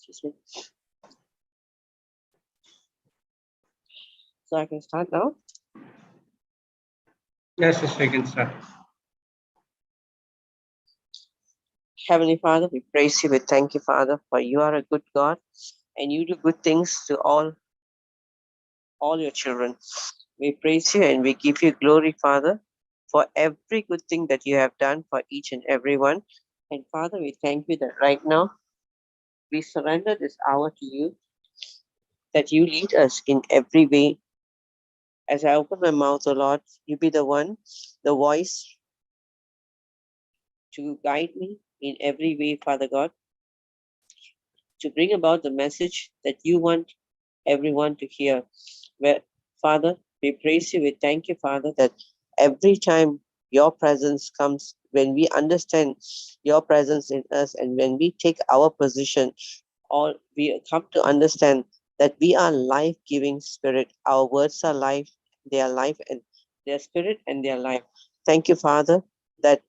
Excuse me. So I can start now? Yes, Sister, you can start. Heavenly Father, we praise you. We thank you, Father, for you are a good God and you do good things to all your children. We praise you and we give you glory, Father, for every good thing that you have done for each and every one. And Father, we thank you that right now we surrender this hour to you, that you lead us in every way. As I open my mouth, O Lord, you be the one, the voice to guide me in every way, Father God, to bring about the message that you want everyone to hear. Where, Father, we praise you, we thank you, Father, that every time your presence comes, when we understand your presence in us and when we take our position, all we come to understand that we are life-giving spirit. Our words are life, they are life and their spirit and their life. Thank you, Father, that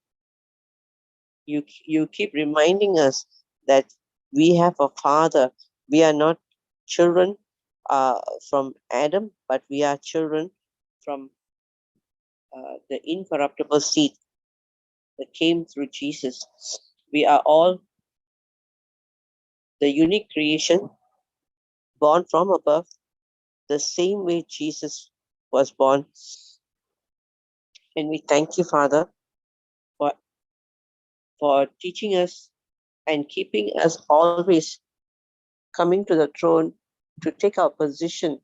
you keep reminding us that we have a father. We are not children from Adam, but we are children from the incorruptible seed that came through Jesus. We are all the unique creation born from above, the same way Jesus was born. And we thank you, Father, for, for teaching us and keeping us always coming to the throne to take our position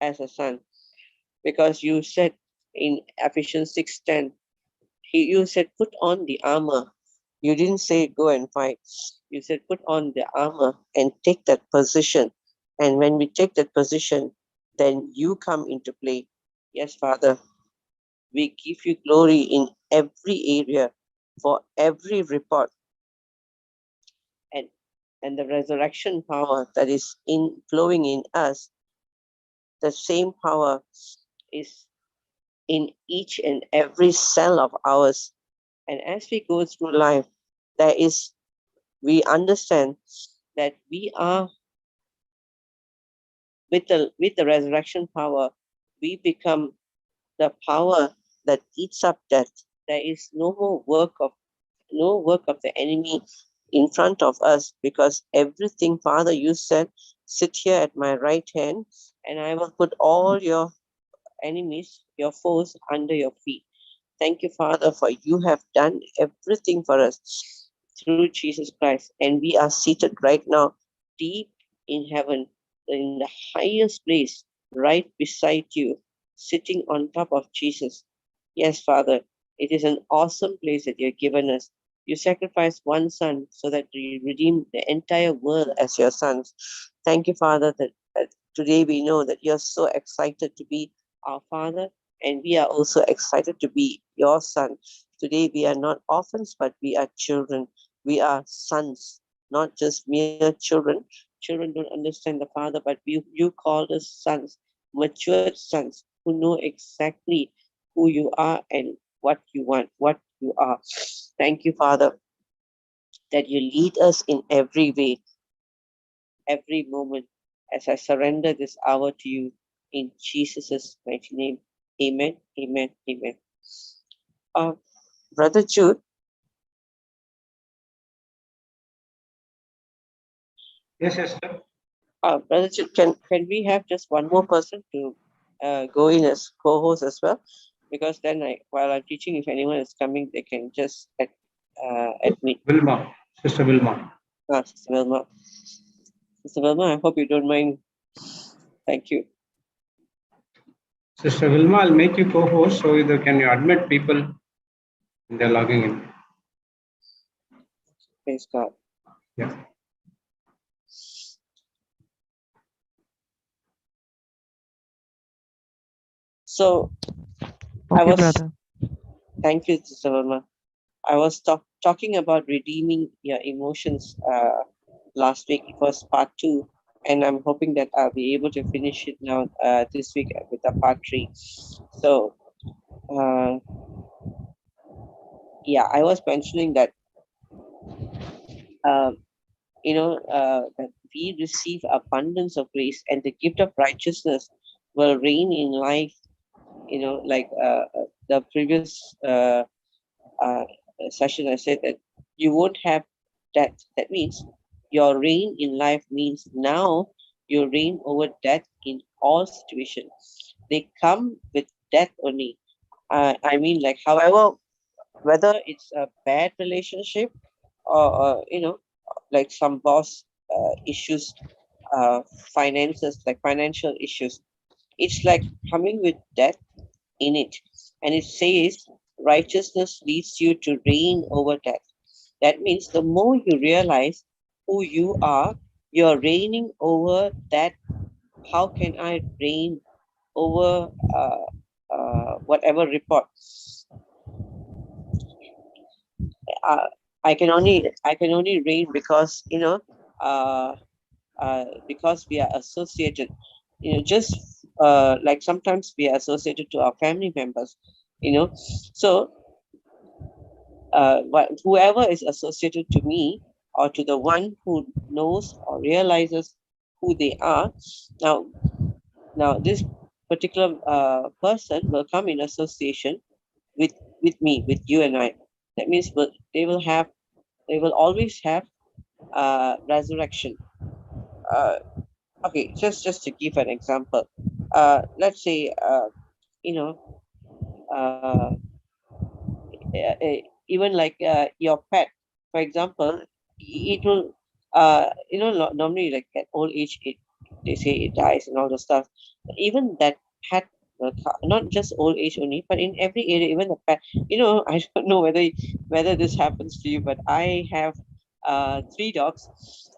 as a son. Because you said in Ephesians 6:10, you said, put on the armor. You didn't say go and fight. You said, put on the armor and take that position. And when we take that position, then you come into play. Yes, Father, we give you glory in every area for every report and, and the resurrection power that is in flowing in us. The same power is in each and every cell of ours. And as we go through life, we understand that we are with the resurrection power, we become the power that eats up death. There is no work of the enemy in front of us, because everything, Father, you said, sit here at my right hand, and I will put all your enemies, your foes, under your feet. Thank you, Father, for you have done everything for us through Jesus Christ. And we are seated right now deep in heaven, in the highest place, right beside you, sitting on top of Jesus. Yes, Father, it is an awesome place that you've given us. You sacrificed one son so that you redeemed the entire world as your sons. Thank you, Father, that today we know that you're so excited to be our Father, and we are also excited to be your son. Today we are not orphans, but we are children. We are sons, not just mere children. Children don't understand the Father, but you called us sons, matured sons who know exactly who you are and what you want, what you are. Thank you, Father, that you lead us in every way, every moment, as I surrender this hour to you in Jesus' mighty name. Amen, amen, amen. Brother Jude. Yes, sir. Brother Jude, can we have just one more person to go in as co-host as well? Because then while I'm teaching, if anyone is coming, they can just admit. Wilma, Sister Wilma. Sister Wilma. Sister Wilma, I hope you don't mind. Thank you. Sister Wilma, I'll make you co-host, so either can you admit people when they're logging in. Praise God. Yeah. So Okay, brother. Thank you, Sister Wilma. I was talking about redeeming your emotions last week. It was part 2, and I'm hoping that I'll be able to finish it now this week with a part 3. So, yeah, I was mentioning that that we receive abundance of grace, and the gift of righteousness will reign in life. Like the previous uh, session, I said that you won't have death. That means your reign in life means now you reign over death in all situations. They come with death only. I mean, like, however, whether it's a bad relationship, or like some boss issues, uh, finances, like financial issues, it's like coming with death in it. And it says righteousness leads you to reign over death. That means the more you realize who you are, you're reigning over that. How can I reign over whatever report? uh, I can only reign because because we are associated. Just like sometimes we are associated to our family members. So whoever is associated to me, or to the one who knows or realizes who they are, now this particular person will come in association with me, with you and I. That means they will always have resurrection. Okay, just to give an example, let's say you know uh, even like your pet, for example, it will normally, like at old age, they say it dies and all the stuff. Even that pet not just old age only, but in every area, even the pet, I don't know whether this happens to you, but I have three dogs.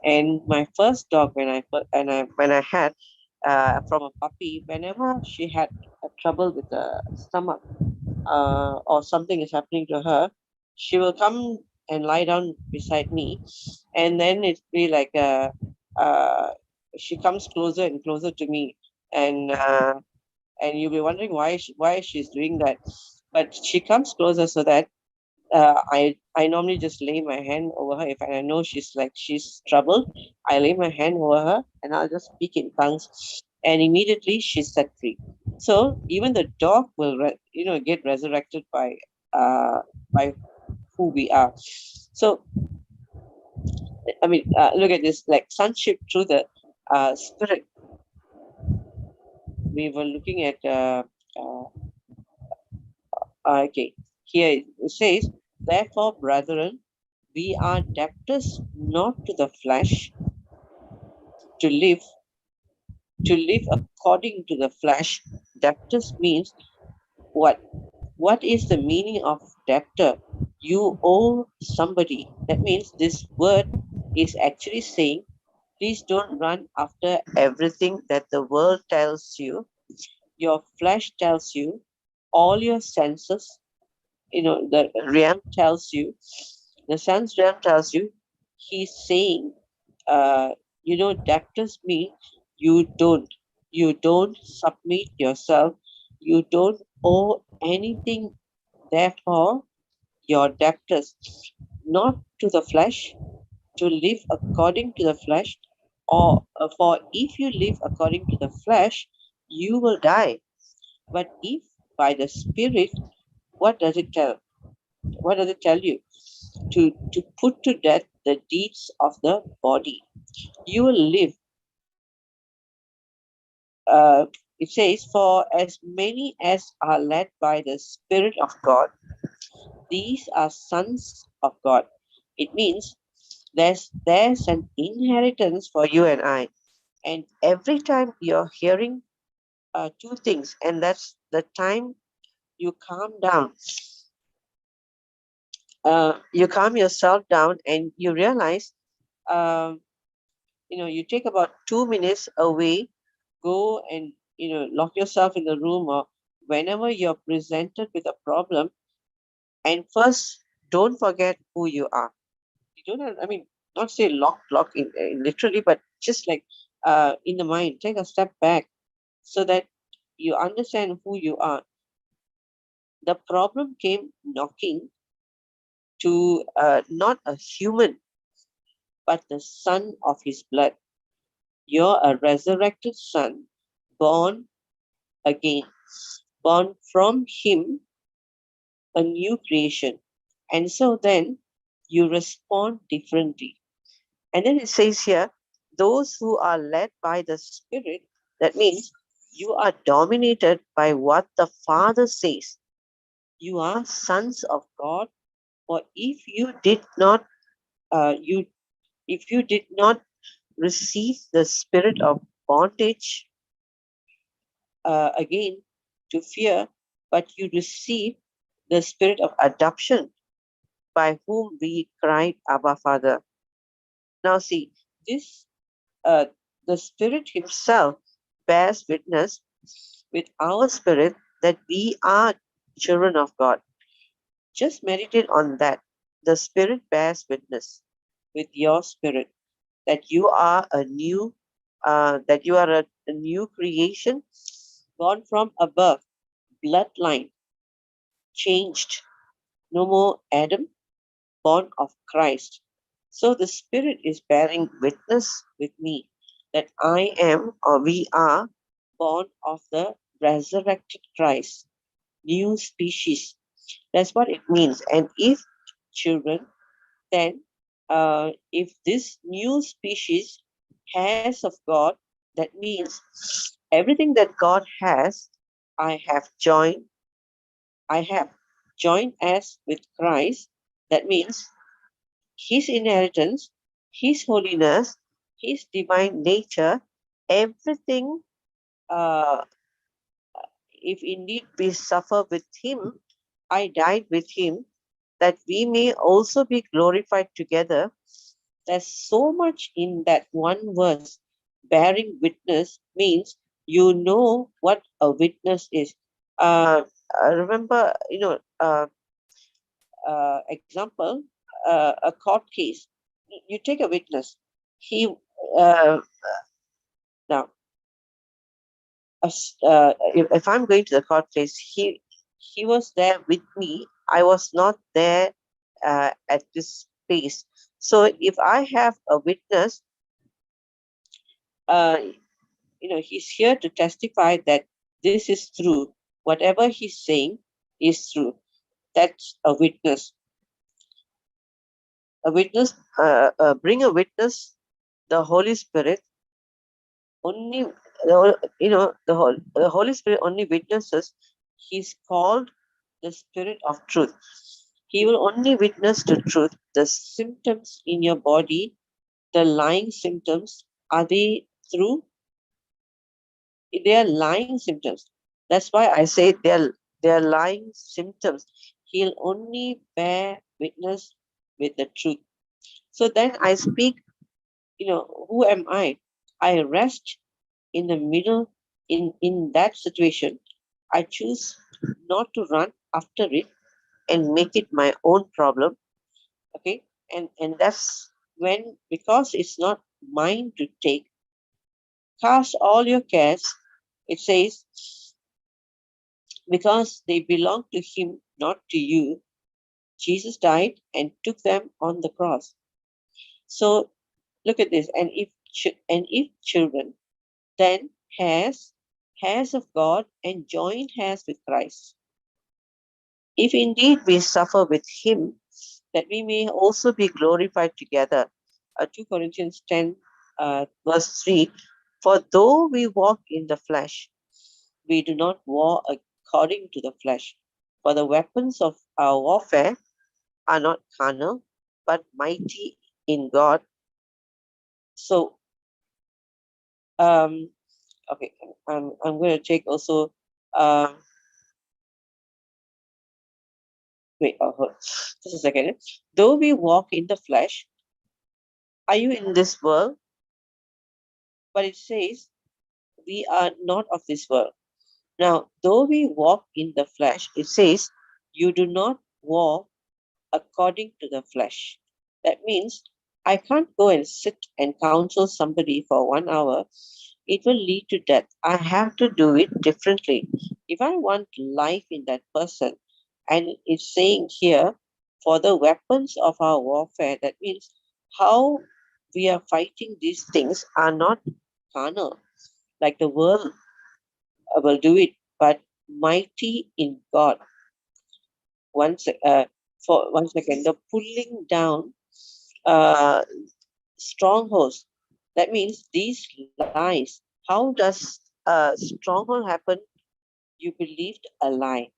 And my first dog, when I had from a puppy, whenever she had trouble with the stomach, or something is happening to her, she will come and lie down beside me, and then it be like uh, she comes closer and closer to me, and you'll be wondering why she's doing that. But she comes closer so that I normally just lay my hand over her. If I know she's troubled, I lay my hand over her and I'll just speak in tongues, and immediately she's set free. So even the dog will, get resurrected by who we are. So I mean, look at this, like sonship through the spirit. We were looking at uh, okay. Here it says, therefore, brethren, we are debtors not to the flesh, to live according to the flesh. Debtors means what? What is the meaning of debtor? You owe somebody. That means this word is actually saying, please don't run after everything that the world tells you, your flesh tells you, all your senses, the realm tells you, the sense realm tells you. He's saying, uh, debtors mean you don't submit yourself, you don't owe anything. Therefore, your debtors, not to the flesh, to live according to the flesh, or for if you live according to the flesh, you will die. But if by the Spirit, what does it tell? What does it tell you? To put to death the deeds of the body. You will live. Uh, it says, for as many as are led by the Spirit of God, these are sons of God. It means there's an inheritance for you and I. And every time you're hearing two things, and that's the time you calm down. You calm yourself down and you realize, um, you take about 2 minutes away, go and, lock yourself in the room, or whenever you're presented with a problem. And first, don't forget who you are. You don't have, I mean, not say lock in literally, but just like in the mind, take a step back so that you understand who you are. The problem came knocking to not a human, but the son of his blood. You're a resurrected son, born again, born from him, a new creation. And so then you respond differently. And then it says here, those who are led by the Spirit, that means you are dominated by what the Father says. You are sons of God. Or if you did not receive the spirit of bondage again to fear, but you receive the spirit of adoption, by whom we cried, Abba, Father. Now see, this the Spirit Himself bears witness with our spirit that we are children of God. Just meditate on that. The Spirit bears witness with your spirit that you are a new, a new creation, born from above, bloodline changed. No more Adam, born of Christ. So the Spirit is bearing witness with me that I am, or we are, born of the resurrected Christ, new species. That's what it means. And if children, then if this new species has of God, that means everything that God has, I have joined, I have joined as with Christ. That means his inheritance, his holiness, his divine nature, everything, uh, if indeed we suffer with him, I died with him, that we may also be glorified together. There's so much in that one verse. Bearing witness means you know what a witness is. I remember, example, a court case. You take a witness. He now, if I'm going to the court case, he was there with me. I was not there at this place. So if I have a witness, uh, he's here to testify that this is true. Whatever he's saying is true. That's a witness. A witness, bring a witness, the Holy Spirit. Only, the Holy Spirit only witnesses. He's called the Spirit of truth. He will only witness the truth. The symptoms in your body, the lying symptoms, are they true? They are lying symptoms. That's why I say they're lying symptoms. He'll only bear witness with the truth. So then I speak, who am I? I rest in the middle in that situation. I choose not to run after it and make it my own problem. Okay. And that's when, because it's not mine to take, cast all your cares. It says, because they belong to him, not to you. Jesus died and took them on the cross. So look at this. And if children, then has of God and joined hands with Christ. If indeed we suffer with him, that we may also be glorified together. 2 Corinthians 10, verse 3. For though we walk in the flesh, we do not war according to the flesh. For the weapons of our warfare are not carnal, but mighty in God. So, okay, I'm going to take also, just a second. Though we walk in the flesh, are you in this world? But it says, we are not of this world. Now, though we walk in the flesh, it says, you do not walk according to the flesh. That means I can't go and sit and counsel somebody for 1 hour. It will lead to death. I have to do it differently. If I want life in that person, and it's saying here, for the weapons of our warfare, that means how we are fighting these things are not carnal, like the world will do it, but mighty in God. For 1 second, the pulling down uh, strongholds. That means these lies. How does a stronghold happen? You believed a lie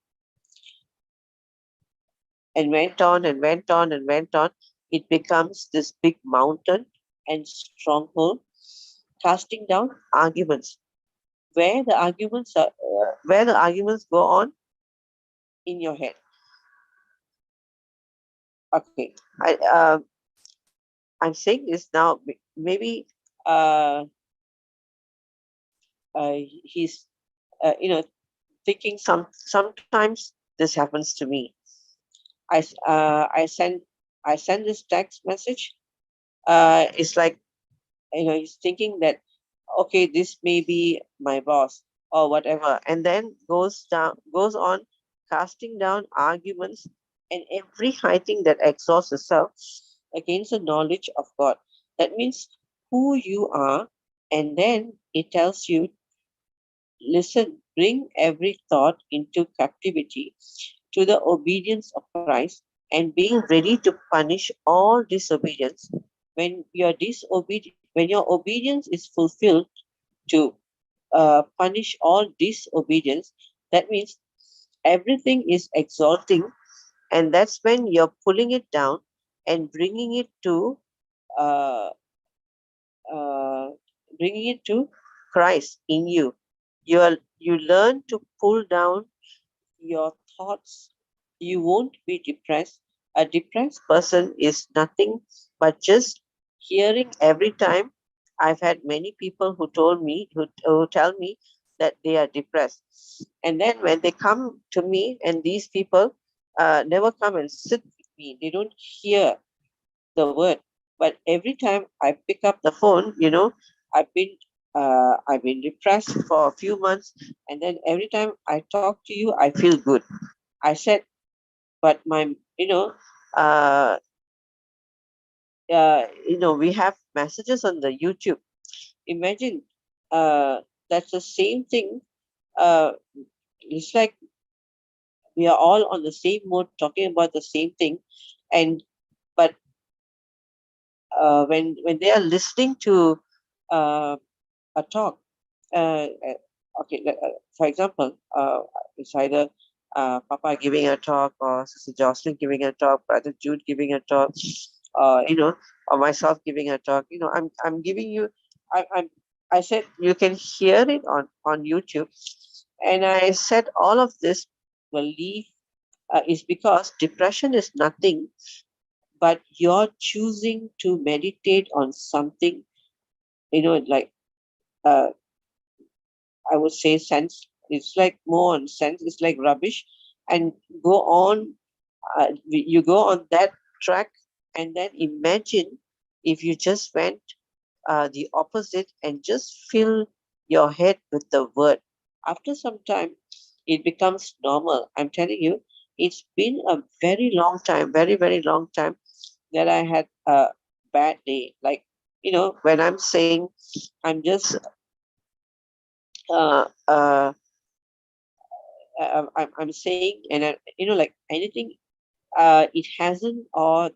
and went on and went on and went on. It becomes this big mountain and stronghold, casting down arguments. Where the arguments go on in your head. Okay, I'm saying this now. Maybe uh, he's thinking sometimes this happens to me. I s- uh, I send I send this text message. It's like he's thinking that okay, this may be my boss or whatever, and then goes on casting down arguments and every high thing that exalts itself against the knowledge of God. That means who you are, and then it tells you, listen, bring every thought into captivity to the obedience of Christ, and being ready to punish all disobedience when your obedience is fulfilled to punish all disobedience. That means everything is exalting, and that's when you're pulling it down and uh, uh, bringing it to Christ in you. You learn to pull down your thoughts. You won't be depressed. A depressed person is nothing but just hearing every time. I've had many people who tell me that they are depressed, and then when they come to me, and these people never come and sit with me. They don't hear the word, but every time I pick up the phone, I've been I've been depressed for a few months, and then every time I talk to you, I feel good. I said, but uh, we have messages on the YouTube. Imagine, that's the same thing. Uh, it's like we are all on the same mode, talking about the same thing, and but when they are listening to uh, a talk, okay, for example, it's either Papa giving a talk, or Sister Jocelyn giving a talk, Brother Jude giving a talk, or myself giving a talk. I'm giving you. I'm. I said you can hear it on YouTube, and I said all of this will leave. Is because depression is nothing but you're choosing to meditate on something. Like uh, I would say sense. It's like more on sense. It's like rubbish, and go on. You go on that track, and then imagine if you just went the opposite and just fill your head with the word. After some time, it becomes normal. I'm telling you, it's been a very long time, very very long time that I had a bad day. Like when I'm saying, I'm just uh, uh, I'm saying, and like anything, it hasn't, or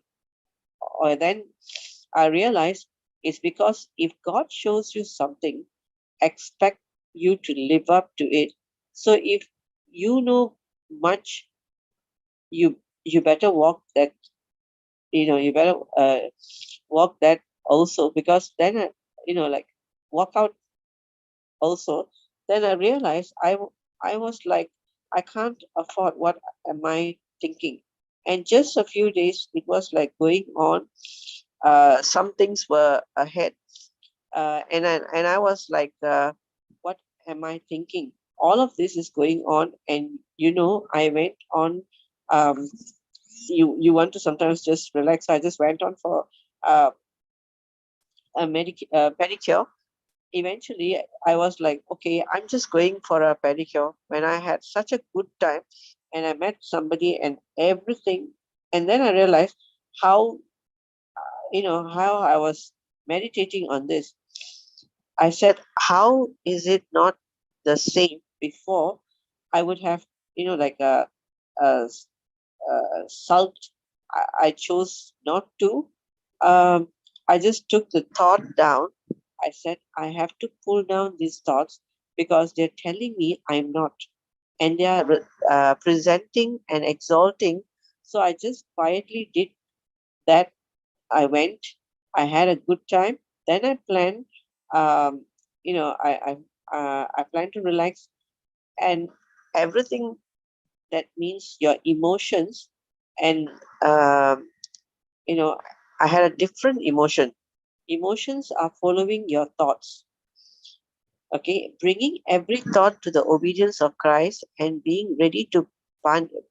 then I realized it's because if God shows you something, expect you to live up to it. So if you know much, you better walk that. You better walk that also, because then like walk out also. Then I realized I was like, I can't afford. What am I thinking? And just a few days, it was like going on. Some things were ahead, and I was like, what am I thinking? All of this is going on, and I went on. Um, you want to sometimes just relax. So I just went on for uh, a pedicure. Eventually I was like, okay, I'm just going for a pedicure, when I had such a good time, and I met somebody and everything. And then I realized how how I was meditating on this, I said, how is it not the same? Before I would have, like a sulked. I chose not to. Um, I just took the thought down. I said, I have to pull down these thoughts because they're telling me I'm not. And they are presenting and exalting. So I just quietly did that. I went, I had a good time. Then I planned, um, I plan to relax, and everything that means your emotions, and um, you know I had a different emotion. Emotions are following your thoughts. Okay, bringing every thought to the obedience of Christ and being ready to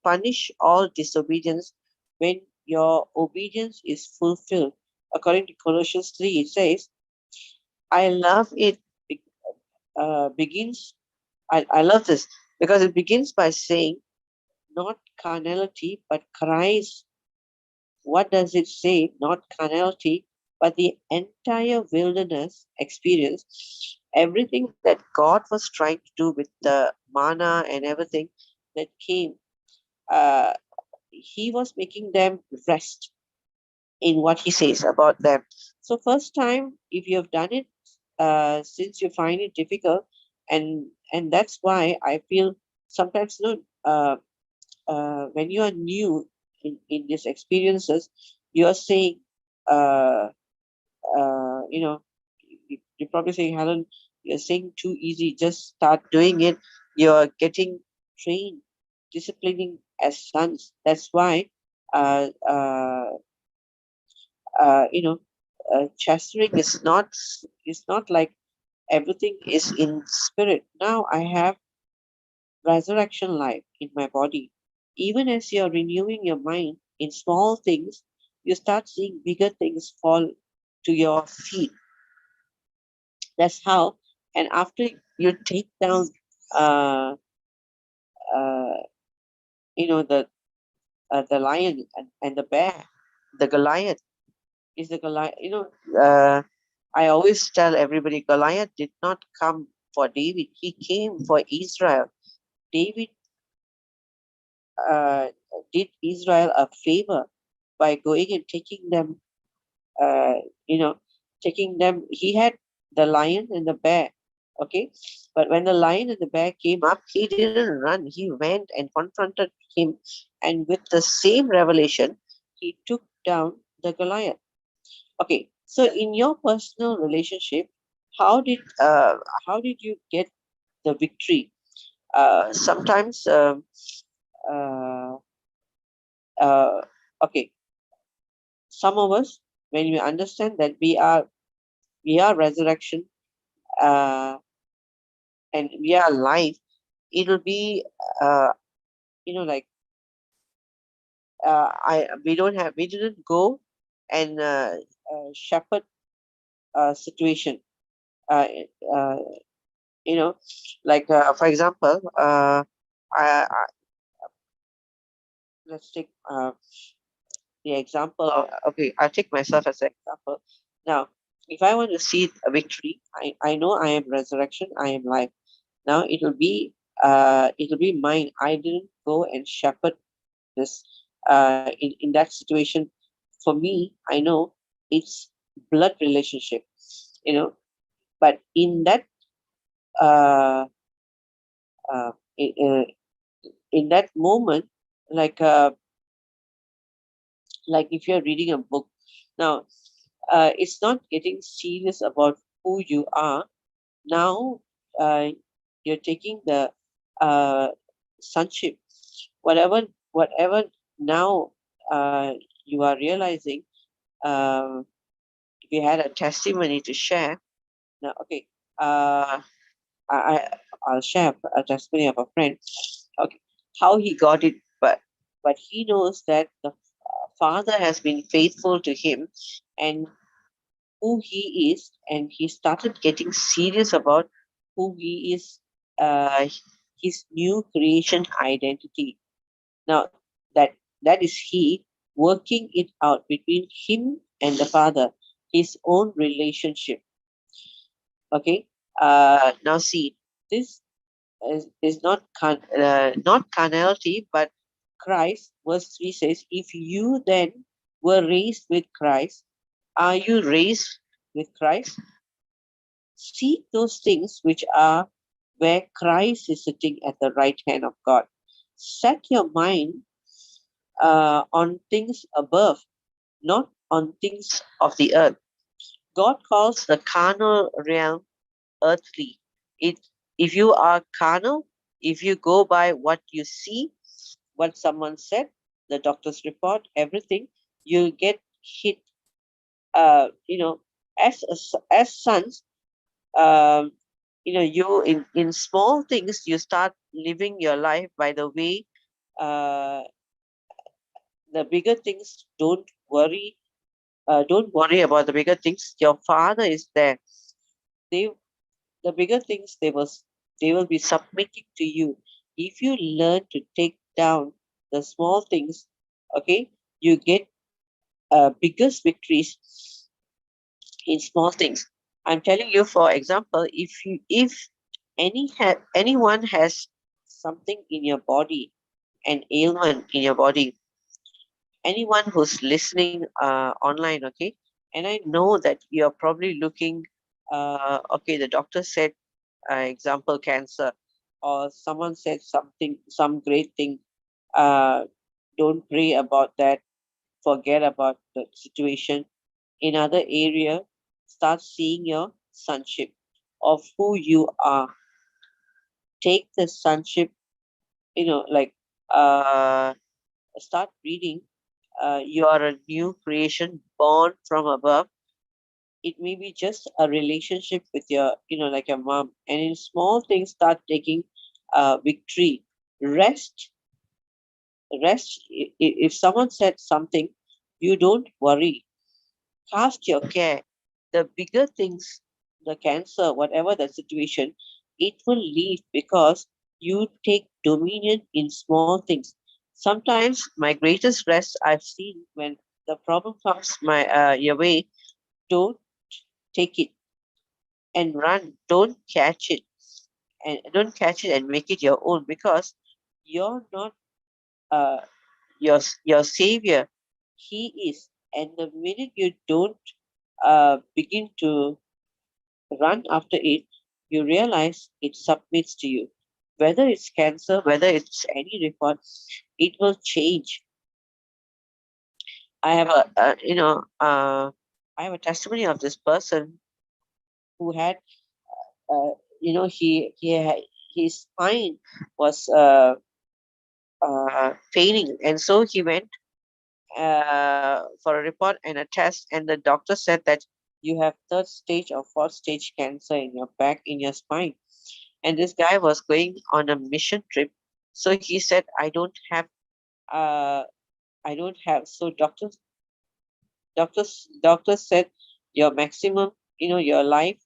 punish all disobedience when your obedience is fulfilled. According to Colossians 3, it says, I love it. Begins. I love this because it begins by saying, not carnality, but Christ. What does it say? Not carnality, but the entire wilderness experience. Everything that God was trying to do with the manna and everything that came, uh, He was making them rest in what He says about them. So, first time, if you have done it, since you find it difficult, and that's why I feel sometimes, when you are new in these experiences, you are saying, uh, you're probably saying, Helen, you're saying too easy, just start doing it. You're getting trained, disciplining as sons. That's why, uh, uh, chastening is not like everything is in spirit. Now I have resurrection life in my body. Even as you're renewing your mind in small things, you start seeing bigger things fall to your feet. That's how. And after you take down, uh, uh, the lion and the bear, the Goliath is the Goliath. I always tell everybody, Goliath did not come for David; he came for Israel. David uh, did Israel a favor by going and taking them, uh, you know, He had the lion and the bear, okay? But when the lion and the bear came up, he didn't run. He went and confronted him. And with the same revelation, he took down the Goliath. Okay, so in your personal relationship, how did you get the victory? Sometimes, uh, uh, okay, some of us, when we understand that we are resurrection, uh, and we are alive, it'll be, uh, like, we didn't go and shepherd a situation, uh, uh, you know like, for example, I let's take the example of, okay, I'll take myself as an example. Now, if I want to see a victory, I know I am resurrection, I am life. Now it'll be mine. I didn't go and shepherd this, in that situation. For me, I know it's blood relationship, you know but in that, uh, uh, in, uh, in that moment, like, if you're reading a book. Now, it's not getting serious about who you are. Now, uh, you're taking the, uh, sonship, whatever now, you are realizing. um, if you had a testimony to share now, okay, I'll share a testimony of a friend. Okay, how he got it, but he knows that the father has been faithful to him, and who he is, and he started getting serious about who he is, uh, his new creation identity. Now, that that is he working it out between him and the father. his own relationship. Okay. Now see, this is not carnality, but Christ. Verse 3 says, if you then were raised with Christ, are you raised with Christ? Seek those things which are where Christ is sitting at the right hand of God. Set your mind on things above, not on things of the earth. God calls the carnal realm earthly. It, if you are carnal, if you go by what you see, what someone said, the doctor's report, everything, you get hit. As sons, um, you in small things, you start living your life by the way. Uh, the bigger things, don't worry about the bigger things. Your father is there. They the bigger things, they will be submitting to you. If you learn to take down the small things, okay, you get biggest victories in small things. I'm telling you, for example, if anyone has something in your body, an ailment in your body, anyone who's listening online, okay, and I know that you're probably looking, okay, the doctor said, example, cancer, or someone said something, some great thing. uh, don't pray about that, forget about the situation. In other area, start seeing your sonship of who you are. Take the sonship, like, uh, start reading. You are a new creation born from above. It may be just a relationship with your, like your mom, and in small things start taking victory. Rest rest if someone said something, you don't worry. Cast your care. The bigger things, the cancer, whatever the situation, it will leave because you take dominion in small things. Sometimes my greatest rest I've seen when the problem comes your way, don't take it and run. Don't catch it and make it your own, because you're not uh, your savior. He is. And the minute you don't begin to run after it, you realize it submits to you. Whether it's cancer, whether it's any report, it will change. I have a testimony of this person who had, uh, his spine was failing, and so he went for a report and a test, and the doctor said that you have third stage or fourth stage cancer in your back, in your spine. And this guy was going on a mission trip, so he said, uh I don't have. So doctors said, your maximum, your life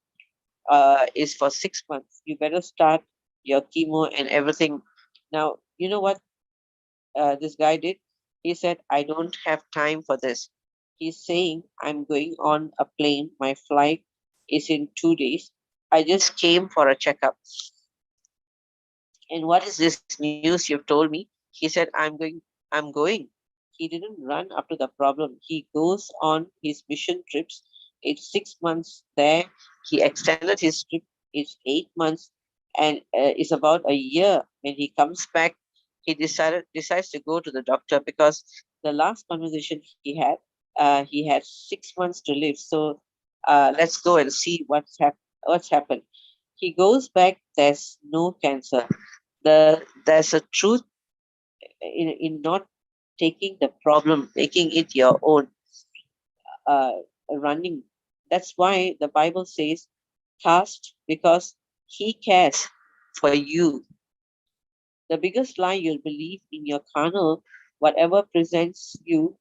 is for 6 months. You better start your chemo and everything now. You know what this guy did? He said, I don't have time for this. He's saying, I'm going on a plane. My flight is in 2 days. I just came for a checkup. And what is this news you've told me? He said, I'm going. He didn't run after the problem. He goes on his mission trips. It's 6 months there. He extended his trip. It's 8 months, and it's about a year. When he comes back, he decides to go to the doctor, because the last conversation he had 6 months to live. So let's go and see what's happened. He goes back. There's no cancer. There's a truth in not taking the problem, making it your own, uh, running. That's why the Bible says, cast, because he cares for you. The biggest lie you'll believe in your carnal, whatever presents you,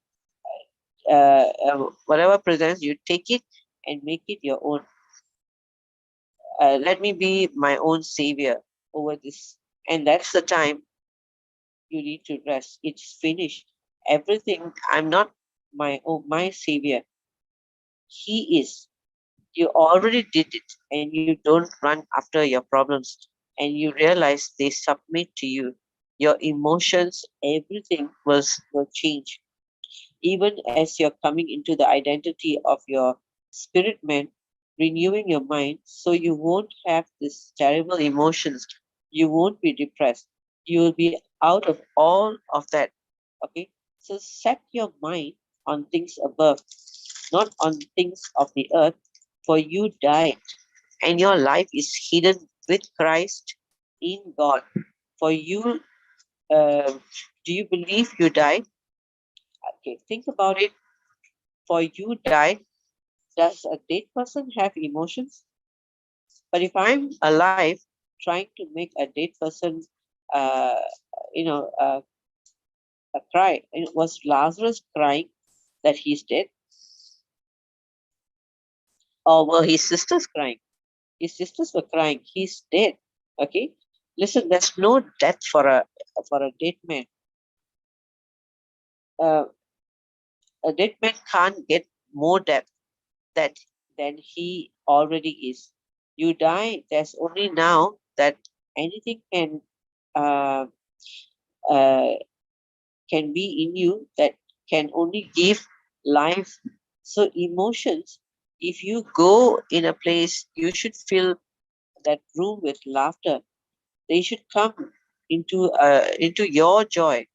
take it and make it your own. Let me be my own savior over this. And that's the time you need to rest. It's finished. Everything. I'm not my savior. He is. You already did it, and you don't run after your problems, and you realize they submit to you. Your emotions, everything will change. Even as you're coming into the identity of your spirit man, renewing your mind so you won't have these terrible emotions. You won't be depressed. You will be out of all of that. Okay? So set your mind on things above, not on things of the earth, for you died, and your life is hidden with Christ in God. For you, do you believe you died? Okay, think about it. For you died. Does a dead person have emotions? But if I'm alive, trying to make a dead person, uh, you know, cry, was Lazarus crying that he's dead, or were his sisters crying? His sisters were crying, he's dead. Okay, listen, there's no death for a dead man. Uh, a dead man can't get more depth that than he already is. You die, there's only now that anything uh, uh, can be in you that can only give life. So emotions, if you go in a place, you should fill that room with laughter. They should come into your joy.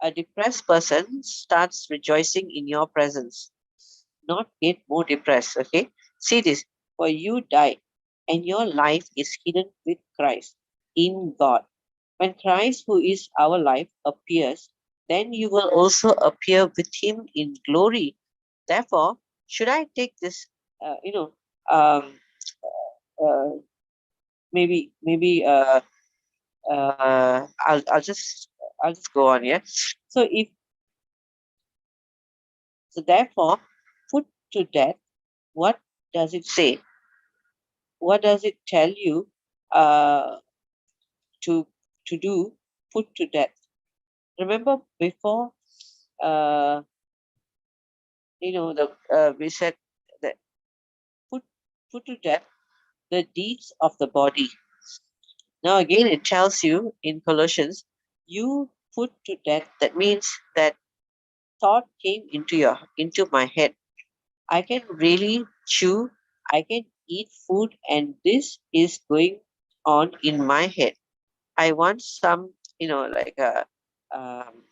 A depressed person starts rejoicing in your presence, not get more depressed. Okay, see this. For you died, and your life is hidden with Christ in God. When Christ, who is our life, appears, then you will also appear with him in glory. Therefore, should I take this, uh, you know, um, uh, maybe I'll just go on, yeah. So if so, therefore, put to death. What does it say? What does it tell you uh, to do? Put to death. Remember before, uh, the we said that put to death the deeds of the body. Now again, it tells you in Colossians, you put to death. That means that thought came into my head. I can really chew. I can eat food, and this is going on in my head. I want some, like um,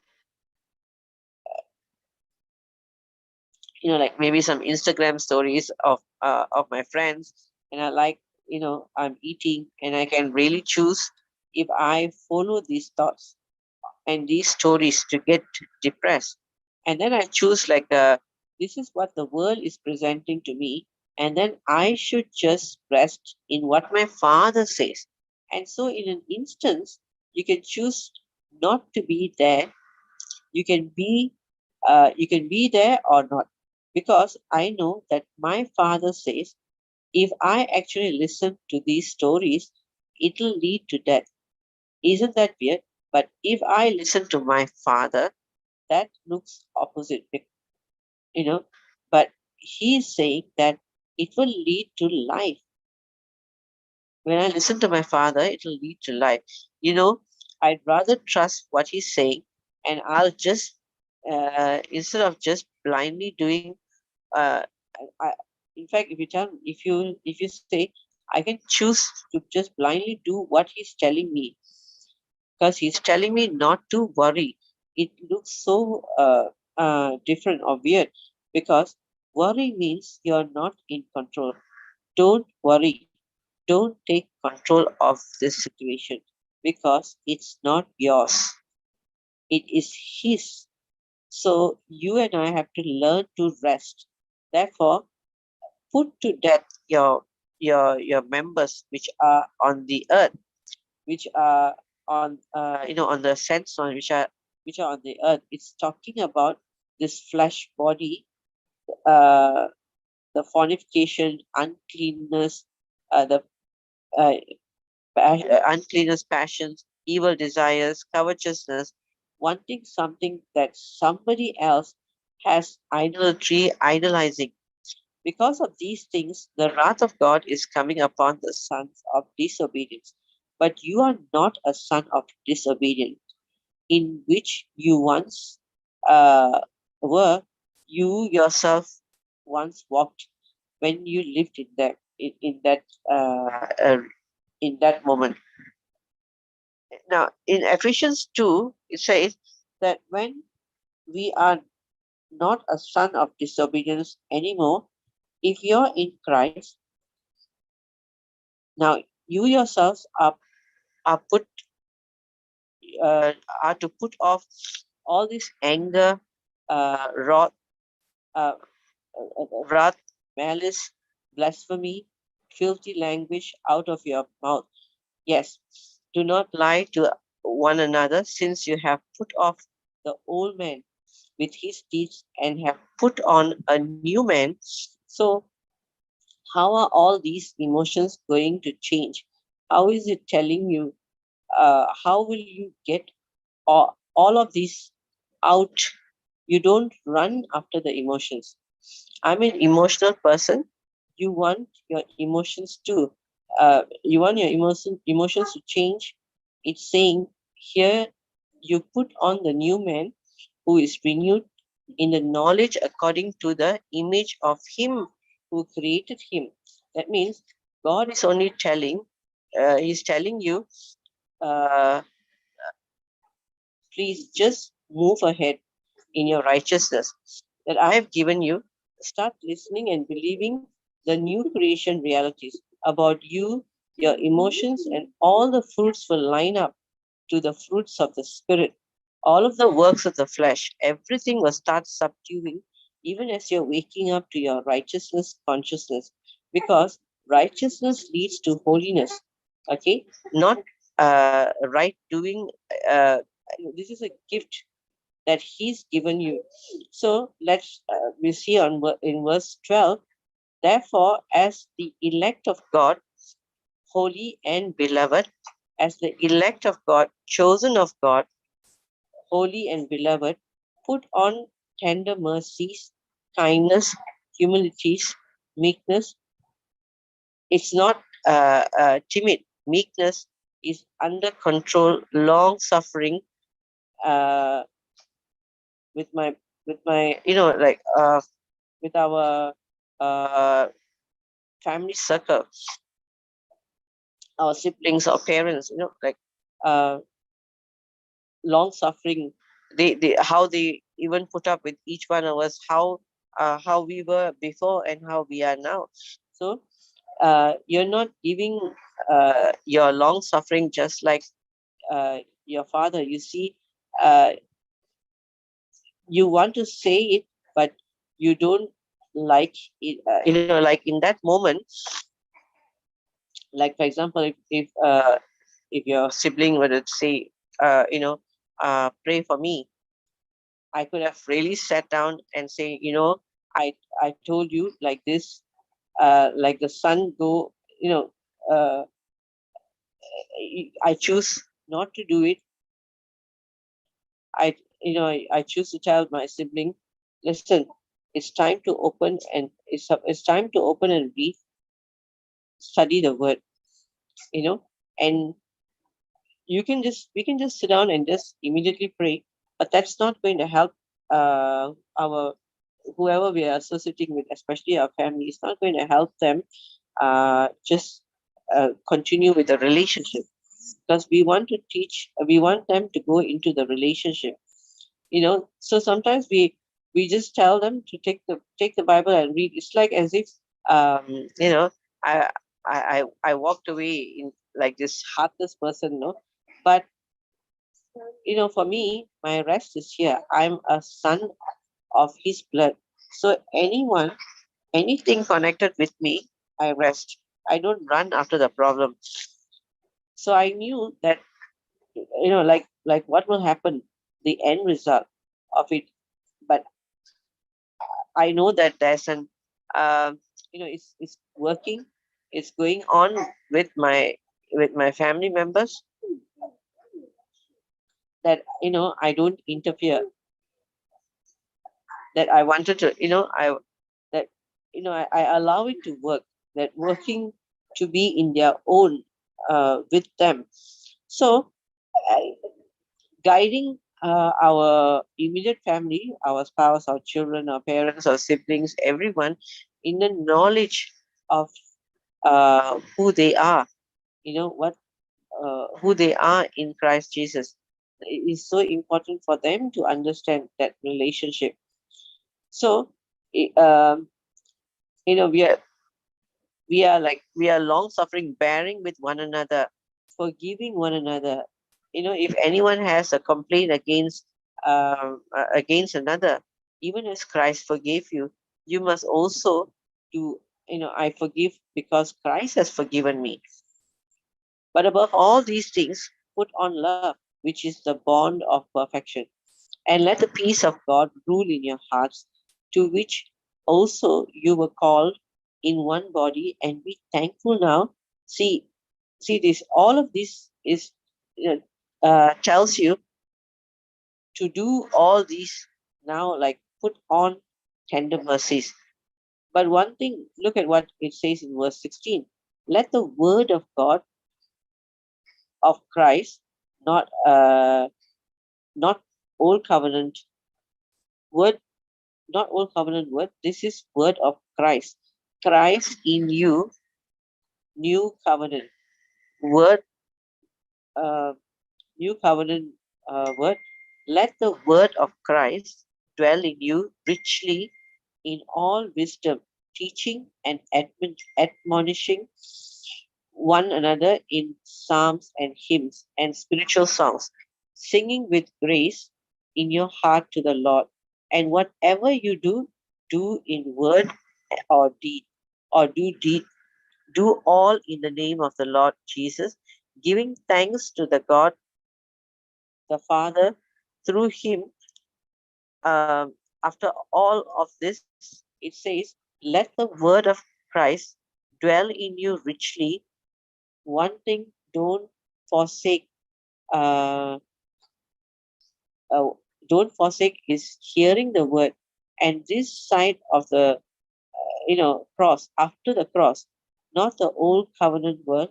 like maybe some Instagram stories of my friends, and I like, I'm eating, and I can really choose if I follow these thoughts and these stories to get depressed, and then I choose like this is what the world is presenting to me, and then I should just rest in what my father says. And so in an instance, you can choose not to be there. You can be there or not, because I know that my father says if I actually listen to these stories, it'll lead to death. Isn't that weird? But if I listen to my father, that looks opposite, you know. But he's saying that it will lead to life. When I listen to my father, it will lead to life. I'd rather trust what he's saying, and I'll just instead of just blindly doing. Uh, I, in fact, if you say, I can choose to just blindly do what he's telling me, because he's telling me not to worry. It looks so different or weird, because worry means you're not in control. Don't worry. Don't take control of this situation, because it's not yours. It is his. So you and I have to learn to rest. Therefore, put to death your members which are on the earth, which are on the sense on which are on the earth. It's talking about this flesh body, uh the fornication, uncleanness, the uh, uncleanness, passions, evil desires, covetousness, wanting something that somebody else has, idolatry, idolizing. Because of these things, the wrath of God is coming upon the sons of disobedience. But you are not a son of disobedience, in which you once were. You yourself once walked when you lived in that in that moment. Now, in Ephesians 2, it says that when we are not a son of disobedience anymore, if you're in Christ, now you yourselves are put are to put off all this anger, wrath, uh, wrath, malice, blasphemy, filthy language out of your mouth. Yes, do not lie to one another, since you have put off the old man with his deeds and have put on a new man. So, how are all these emotions going to change? How is it telling you? How will you get all of these out? You don't run after the emotions. I'm an emotional person. You want your emotions to you want your emotions to change. It's saying here, you put on the new man who is renewed in the knowledge according to the image of him who created him. That means God is only telling, he's telling you, uh, please just move ahead in your righteousness that I have given you. Start listening and believing the new creation realities about you, your emotions, and all the fruits will line up to the fruits of the Spirit. All of the works of the flesh, everything will start subduing, even as you're waking up to your righteousness consciousness, because righteousness leads to holiness. Okay, not right doing. Uh, this is a gift that He's given you. So let's we see in verse 12. Therefore, as the elect of God, holy and beloved, as the elect of God, chosen of God, holy and beloved, put on tender mercies, kindness, humilities, meekness. It's not timid. Meekness is under control, long suffering. Uh, with my like with our uh, family circle, our siblings, our parents, like uh, long suffering. They how they even put up with each one of us, how we were before and how we are now. So you're not giving your long suffering just like your father. You see, uh, you want to say it, but you don't like it. Like in that moment, like for example, if your sibling were to say, pray for me, I could have really sat down and say, I told you like this, like the sun go, uh, I choose not to do it. I choose to tell my sibling, listen, it's time to open and it's time to open and read, study the word, and we can just sit down and just immediately pray, but that's not going to help our whoever we are associating with, especially our family. It's not going to help them just continue with the relationship, because we want them to go into the relationship. So sometimes we just tell them to take the Bible and read. It's like as if um you know I I walked away in like this heartless person, no. But for me, my rest is here. I'm a son of His blood. So anything connected with me, I rest. I don't run after the problem. So I knew that like what will happen, the end result of it. But I know that there's it's working, it's going on with my family members, that I don't interfere. That I wanted to, I that I allow it to work, that working to be in their own with them. So guiding our immediate family, our spouse, our children, our parents, our siblings, everyone in the knowledge of who they are, what who they are in Christ Jesus. It is so important for them to understand that relationship. So, we are long suffering, bearing with one another, forgiving one another. If anyone has a complaint against another, even as Christ forgave you, you must also do. I forgive because Christ has forgiven me. But above all these things, put on love, which is the bond of perfection. And let the peace of God rule in your hearts, to which also you were called in one body, and be thankful now. See this. All of this is tells you to do all these now, like put on tender mercies. But one thing, look at what it says in verse 16. Let the word of God of Christ, not not old covenant word, not old covenant word. This is word of Christ. Christ in you, new covenant word, uh, new covenant word. Let the word of Christ dwell in you richly in all wisdom, teaching and admonishing one another in psalms and hymns and spiritual songs, singing with grace in your heart to the Lord. And whatever you do, do in word or deed, or do all in the name of the Lord Jesus, giving thanks to the God the Father through him. After all of this, it says, let the word of Christ dwell in you richly. One thing, don't forsake. Uh, uh, don't forsake is hearing the word, and this side of the cross, after the cross, not the old covenant word.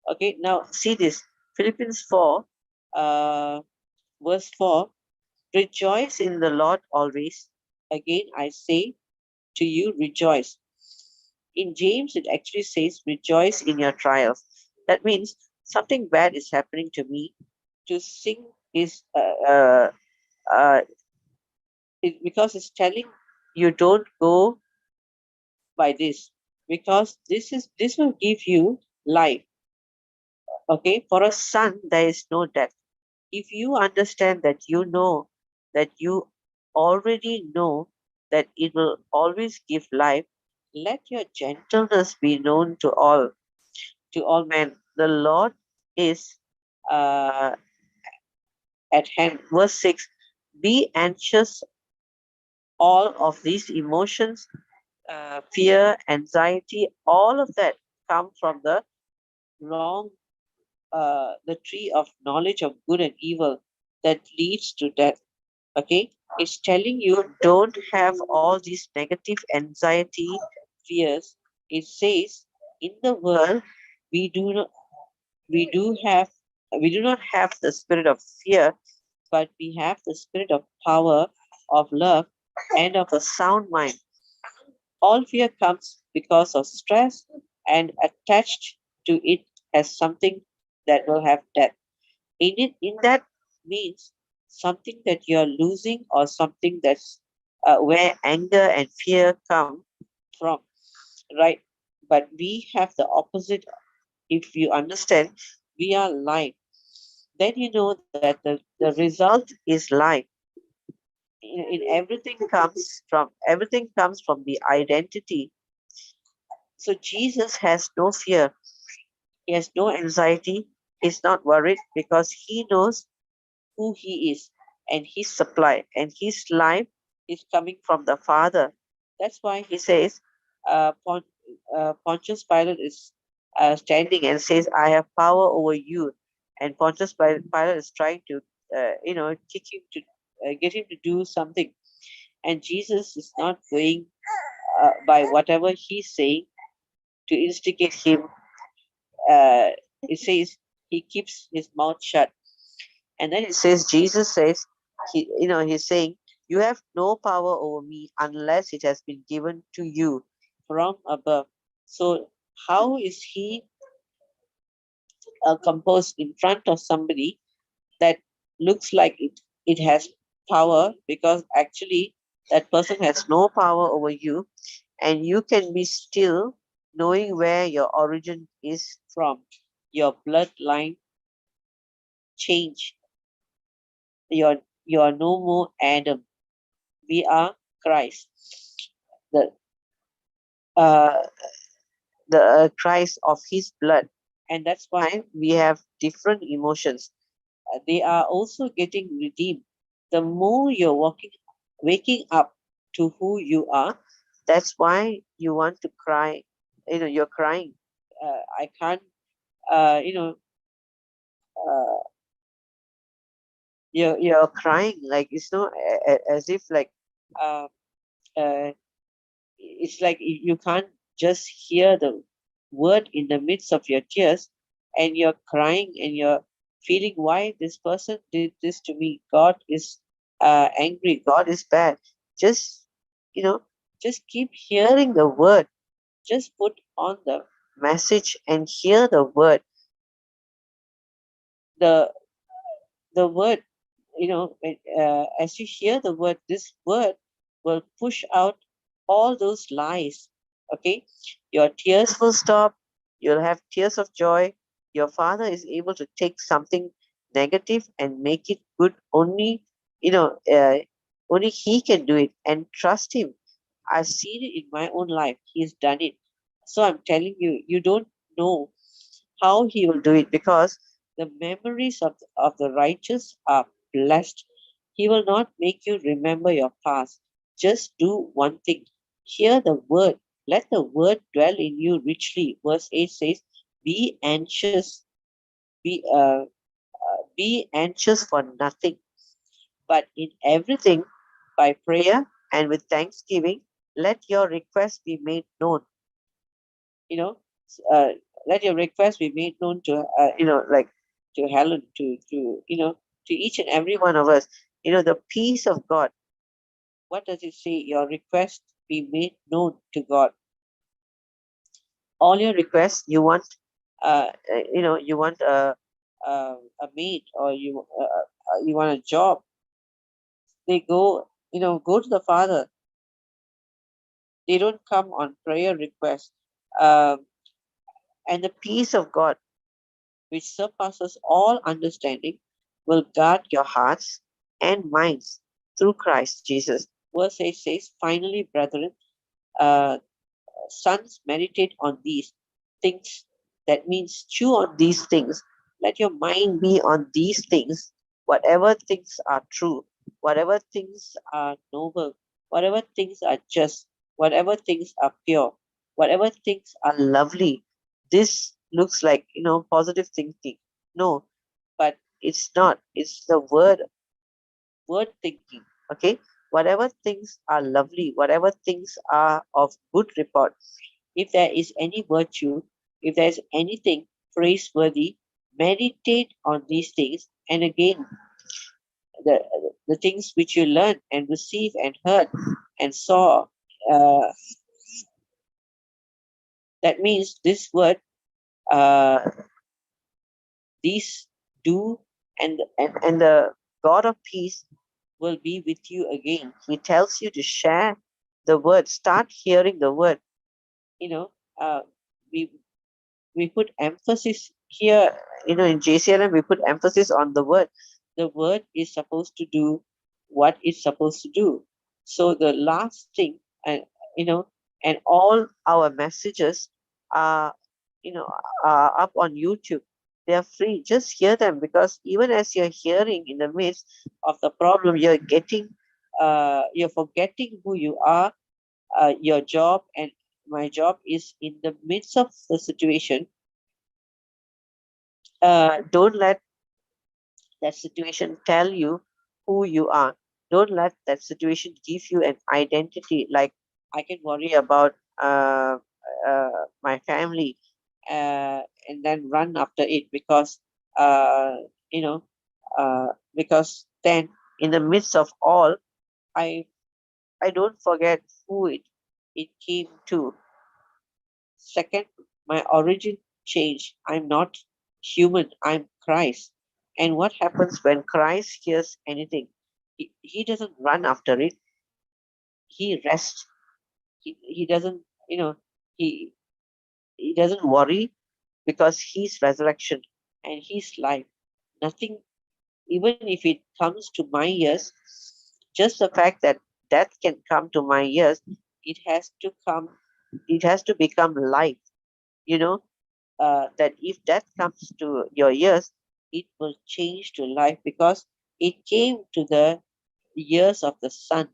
Okay, now see this. Philippians 4, verse 4. Rejoice in the Lord always. Again, I say to you, rejoice. In James, it actually says, rejoice in your trials. That means something bad is happening to me. To sing is because it's telling you don't go by this, because this will give you life. Okay, for a son there is no death. If you understand that, that you already know that it will always give life, let your gentleness be known to all men. The Lord is uh, at hand. Verse 6. Be anxious. All of these emotions, fear, anxiety, all of that come from the wrong, the tree of knowledge of good and evil that leads to death. Okay, it's telling you don't have all these negative anxiety, fears. It says in the world we do not we do have we do not have the spirit of fear, but we have the spirit of power, of love, and of a sound mind. All fear comes because of stress, and attached to it as something that will have death. In that means something that you're losing, or something that's where anger and fear come from, right? But we have the opposite. If you understand, we are life. Then you know that the result is life. In everything comes from the identity. So Jesus has no fear. He has no anxiety. He's not worried because he knows who he is and his supply, and his life is coming from the Father. That's why he says, Pontius Pilate is standing and says, I have power over you. And Pontius Pilate is trying to, kick him to get him to do something. And Jesus is not going by whatever he's saying to instigate him. It says he keeps his mouth shut. And then it says, Jesus says, he's saying, you have no power over me unless it has been given to you from above. So how is he composed in front of somebody that looks like it has power, because actually that person has no power over you, and you can be still knowing where your origin is from. Your bloodline change. You are no more Adam. We are Christ. The uh, the Christ of his blood. And that's why we have different emotions. They are also getting redeemed. The more you're waking up to who you are, that's why you want to cry. You're crying. I can't, uh, you know, uh, you're crying like as if like, uh, uh, it's like you can't just hear the word in the midst of your tears, and you're crying and you're feeling why this person did this to me. God is angry. God is bad. Just you know, just keep hearing the word. Just put on the message and hear the word. The the word, as you hear the word, this word will push out all those lies. Okay, your tears will stop. You'll have tears of joy. Your father is able to take something negative and make it good. Only he can do it, and trust him. I've seen it in my own life. He's done it. So I'm telling you, you don't know how he will do it, because the memories of the righteous are blessed. He will not make you remember your past. Just do one thing. Hear the word. Let the word dwell in you richly. Verse 8 says, be anxious. Be anxious for nothing, but in everything by prayer and with thanksgiving, let your requests be made known. you know uh, Let your request be made known to like to Helen, to each and every one of us. The peace of God. What does it say? Your request be made known to God. All your requests, you want a maid, or you want a job. They go to the Father. They don't come on prayer requests. um, and the peace of God, which surpasses all understanding, will guard your hearts and minds through Christ Jesus. Verse 8 says, finally, brethren, uh, sons, meditate on these things. That means chew on these things. Let your mind be on these things. Whatever things are true, whatever things are noble, whatever things are just, whatever things are pure, whatever things are lovely. This looks like, positive thinking. No, but it's not. It's the word thinking. Okay, whatever things are lovely, whatever things are of good report, if there is any virtue, if there is anything praiseworthy, meditate on these things. And again, the the things which you learned and received and heard and saw, uh, that means this word, uh, these do, and the God of peace will be with you again. He tells you to share the word. Start hearing the word. You know, uh, we we put emphasis here. In JCILM, we put emphasis on the word. The word is supposed to do what it's supposed to do. So the last thing, and you know, and all our messages are, are up on YouTube. They are free. Just hear them, because even as you're hearing in the midst of the problem, you're forgetting who you are. Your job and my job is in the midst of the situation. Don't let that situation tell you who you are. Don't let that situation give you an identity like I can worry about my family, and then run after it because you know because then in the midst of all, I I don't forget who it came to. Second, my origin changed. I'm not human, I'm Christ. And what happens when Christ hears anything? He doesn't run after it, he rests. He doesn't, he he doesn't worry because he's resurrection and he's life. Nothing, even if it comes to my ears, just the fact that death can come to my ears, it has to come, it has to become life. You know, that if death comes to your ears, it will change to life because it came to the ears of the Son.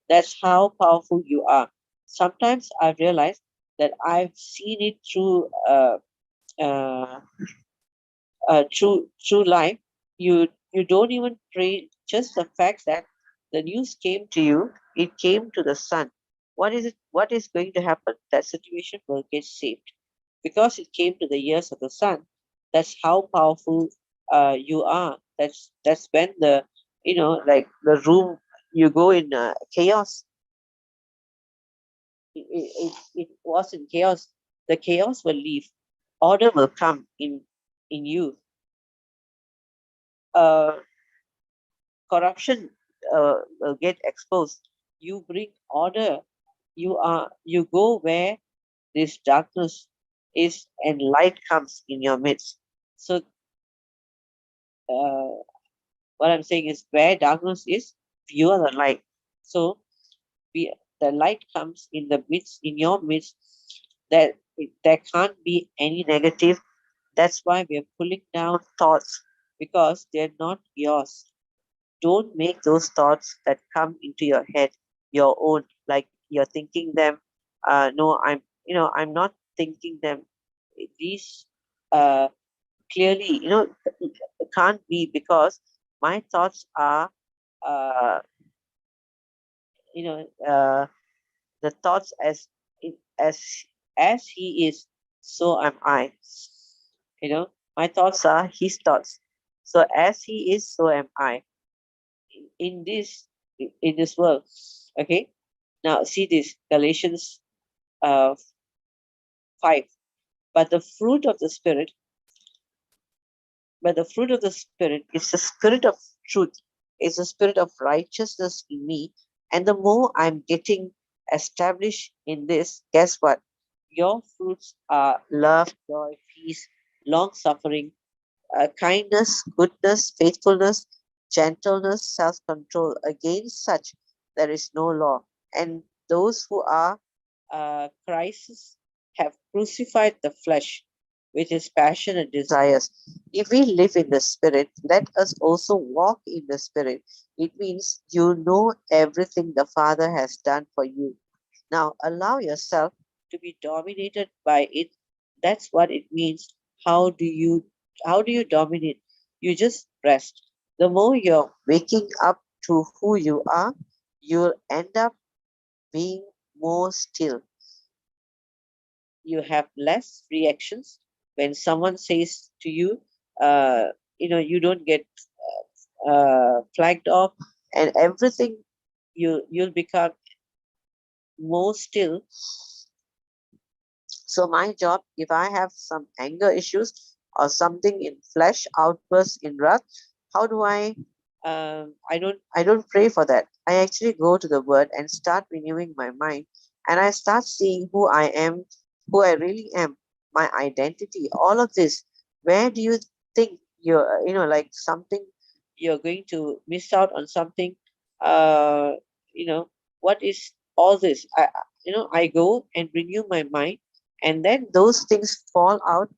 That's how powerful you are. Sometimes I've realized that I've seen it uh, through life. You don't even pray. Just the fact that the news came to you, it came to the Son. What is it? What is going to happen? That situation will get saved because it came to the ears of the Son. That's how powerful you are. That's when the, like the room, you go in chaos. It was in chaos. The chaos will leave. Order will come in you. Uh, Corruption will get exposed. You bring order. You go where this darkness is, and light comes in your midst. So uh, what I'm saying is, where darkness is, you are the light. So the light comes in the midst, in your midst. That there can't be any negative. That's why we are pulling down thoughts, because they're not yours. Don't make those thoughts that come into your head your own, like you're thinking them. No, I'm not thinking them. These uh, clearly, can't be, because my thoughts are, uh, you know, uh, the thoughts as as he is, so am I. My thoughts are his thoughts. So as he is, so am I in this world. Okay. Now see this Galatians 5. But the fruit of the spirit, is the spirit of truth, is the spirit of righteousness in me. And the more I'm getting established in this, guess what? Your fruits are love, joy, peace, long suffering, kindness, goodness, faithfulness, gentleness, self control. Against such there is no law. And those who are Christ have crucified the flesh with its passion and desires. If we live in the Spirit, let us also walk in the Spirit. It means you know everything the Father has done for you. Now allow yourself to be dominated by it. That's what it means. How do you dominate? You just rest. The more you're waking up to who you are, you'll end up being more still. You have less reactions when someone says to you, you don't get flagged off, and everything. You'll become more still. So my job, if I have some anger issues or something in flesh, outbursts in wrath, how do I? I don't pray for that. I actually go to the Word and start renewing my mind, and I start seeing who I am, who I really am, my identity, all of this. Where do you think you're? Like something, you're going to miss out on something. Uh, what is all this? I go and renew my mind, and then those things fall out,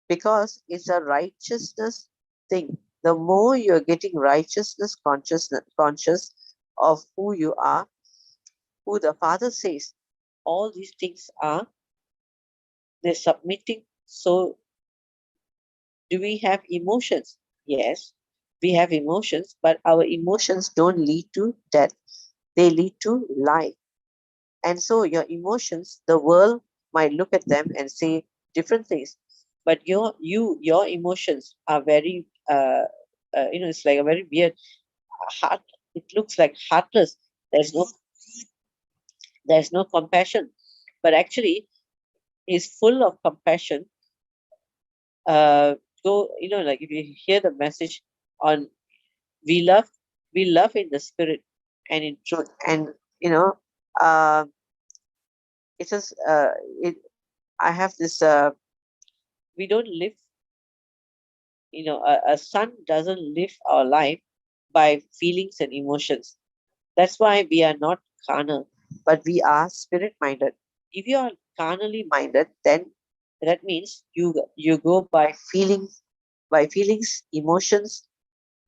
because it's a righteousness thing. The more you're getting righteousness conscious of who you are, who the Father says, all these things are, they're submitting. So do we have emotions? Yes, we have emotions, but our emotions don't lead to death, they lead to life. And so your emotions, the world might look at them and say different things, but your emotions are very it's like a very weird heart. It looks like heartless. There's no compassion, but actually is full of compassion. Go, like if you hear the message on we love in the spirit and in truth, and uh, it says it I have this we don't live, a son doesn't live our life by feelings and emotions. That's why we are not carnal, but we are spirit minded. If you are carnally minded, then that means you go by feelings, emotions.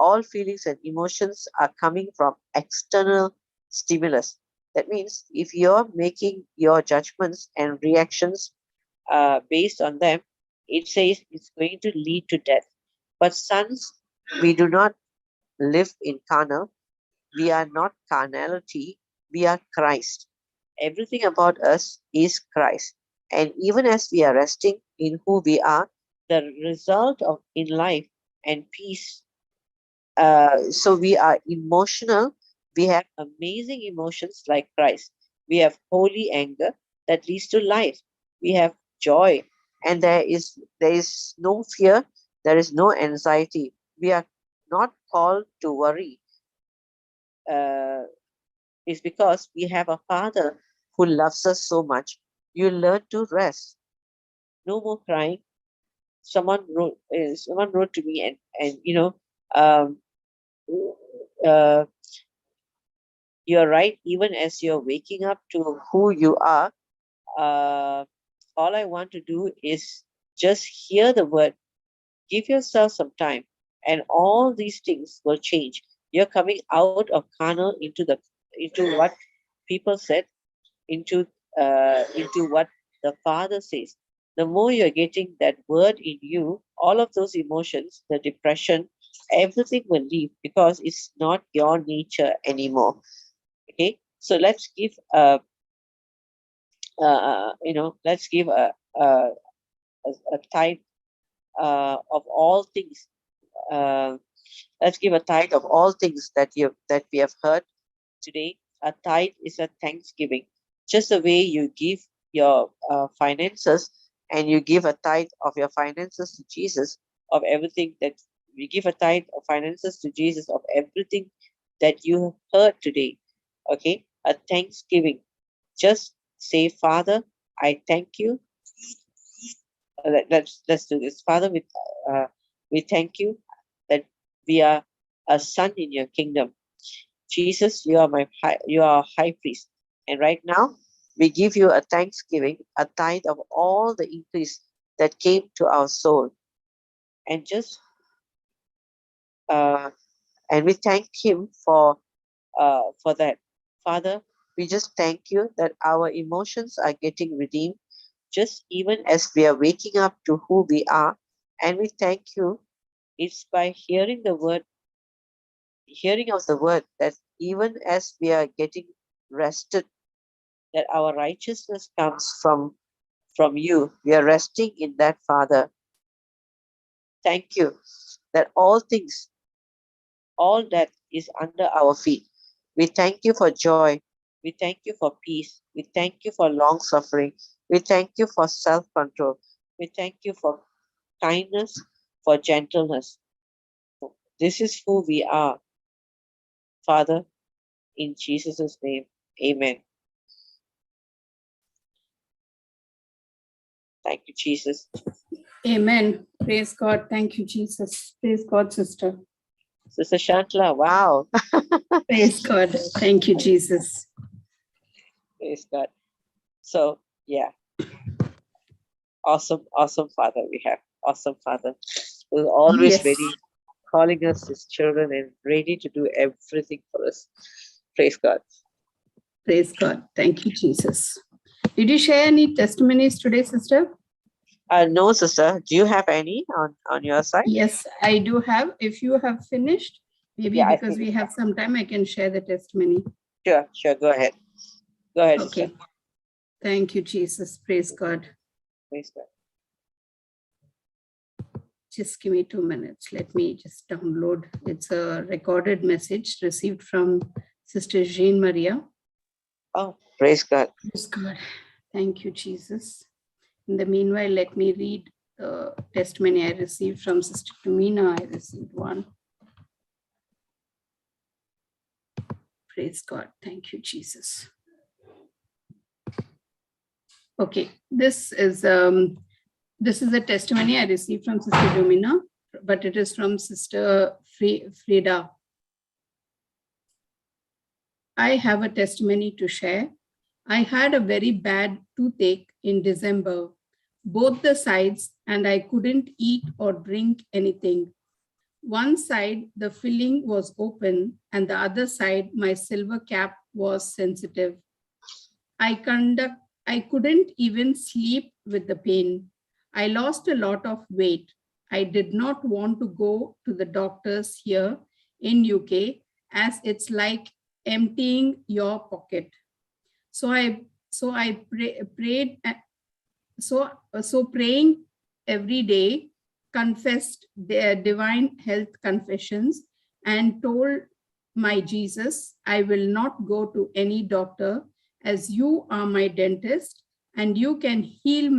All feelings and emotions are coming from external stimulus. That means if you're making your judgments and reactions based on them, it says it's going to lead to death. But sons, we do not live in carnal. We are not carnality. We are Christ. Everything about us is Christ. And even as we are resting in who we are, the result of in life and peace. So we are emotional. We have amazing emotions like Christ. We have holy anger that leads to life. We have joy, and there is no fear. There is no anxiety. We are not called to worry. Uh, it's because we have a Father who loves us so much. You learn to rest. No more crying. Someone wrote to me, and um, uh, you're right. Even as you're waking up to who you are, uh, all I want to do is just hear the word. Give yourself some time, and all these things will change. You're coming out of carnal into what people said, into what the Father says. The more you're getting that word in you, all of those emotions, the depression, everything will leave because it's not your nature anymore. Okay, so let's give a type of all things. Uh, let's give a tithe of all things that we have heard today. A tithe is a thanksgiving. Just the way you give your finances, and you give a tithe of your finances to Jesus, of everything that we give a tithe of finances to Jesus of everything that you have heard today. Okay, a thanksgiving. Just say, Father, I thank you. Let's do this. Father, we thank you that we are a son in your kingdom. Jesus, you are high priest. And right now, we give you a thanksgiving, a tithe of all the increase that came to our soul. And just and we thank him for that. Father, we just thank you that our emotions are getting redeemed, just even as we are waking up to who we are. And we thank you, it's by hearing of the word, that even as we are getting rested, that our righteousness comes from you. We are resting in that, Father. Thank you that all that is under our feet. We thank you for joy. We thank you for peace. We thank you for long suffering. We thank you for self control. We thank you for kindness, for gentleness. This is who we are, Father, in Jesus' name. Amen. Thank you, Jesus. Amen. Praise God. Thank you, Jesus. Praise God, sister. Sister Shantla, wow. Praise God. Thank you, Jesus. Praise God. So, yeah. Awesome Father we have. Awesome Father. Who's always Yes. ready, calling us his children and ready to do everything for us. Praise God. Praise God. Thank you, Jesus. Did you share any testimonies today, sister? No, sister. Do you have any on your side? Yes, I do have. If you have finished, maybe Yeah, I because we finished. have some time, I can share the testimony. Sure. Go ahead. Go ahead, Okay. sister. Thank you, Jesus. Praise God. Praise God. Just give me 2 minutes. Let me just download. It's a recorded message received from Sister Jean Maria. Oh, praise God. Praise God. Thank you, Jesus. In the meanwhile, let me read the testimony I received from Sister Tumina. I received one. Praise God. Thank you, Jesus. Okay, this is a testimony I received from Sister Tumina, but it is from Sister Frida. I have a testimony to share. I had a very bad toothache in December, both the sides, and I couldn't eat or drink anything. One side, the filling was open, and the other side, my silver cap was sensitive. I couldn't even sleep with the pain. I lost a lot of weight. I did not want to go to the doctors here in UK, as it's like emptying your pocket. So I prayed. So praying every day, confessed their divine health confessions, and told my Jesus, I will not go to any doctor, as you are my dentist, and you can heal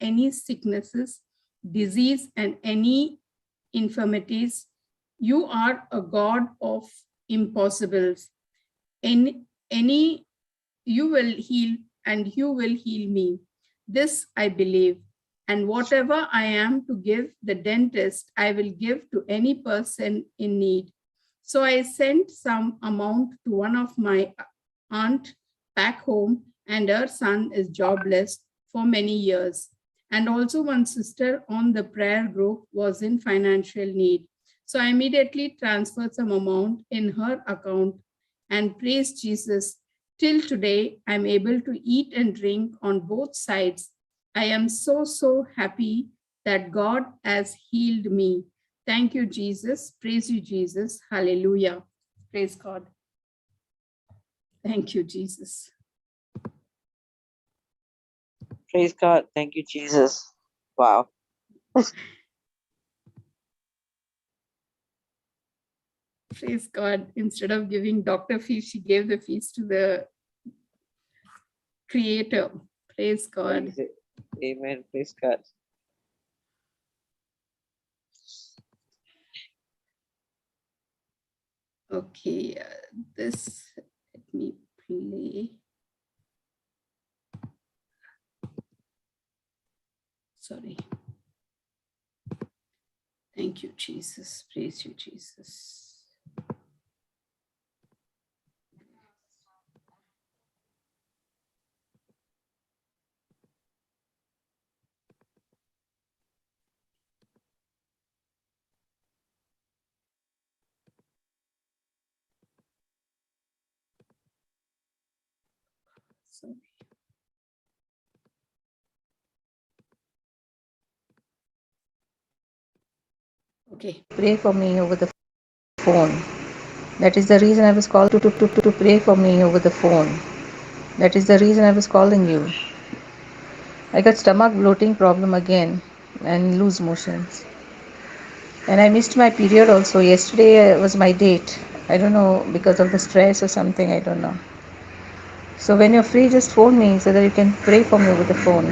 any sicknesses, disease, and any infirmities. You are a God of impossibles. Any you will heal, and you will heal me. This I believe. And whatever I am to give the dentist, I will give to any person in need. So I sent some amount to one of my aunt back home, and her son is jobless for many years. And also one sister on the prayer group was in financial need. So I immediately transferred some amount in her account, and praise Jesus, till today, I'm able to eat and drink on both sides. I am so happy that God has healed me. Thank you, Jesus. Praise you, Jesus. Hallelujah. Praise God. Thank you, Jesus. Praise God. Thank you, Jesus. Wow. Praise God. Instead of giving doctor fees, she gave the fees to the Creator. Praise God. Amen. Praise God. Okay, this, let me play. Sorry. Thank you, Jesus. Praise you, Jesus. Sorry. Okay. Pray for me over the phone. That is the reason I was called to pray for me over the phone. That is the reason I was calling you. I got stomach bloating problem again and loose motions. And I missed my period also. Yesterday was my date. I don't know, because of the stress or something, I don't know. So when you're free, just phone me so that you can pray for me over the phone.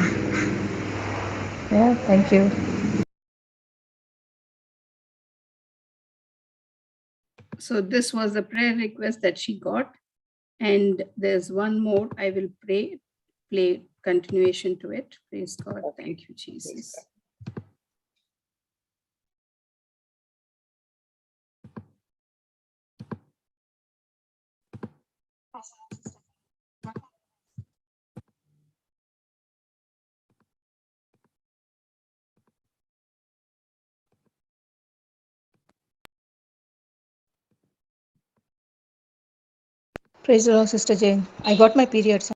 Yeah, thank you. So this was a prayer request that she got. And there's one more I will play continuation to it. Praise God. Okay. Thank you, Jesus. Praise the Lord, Sister Jane. I got my periods.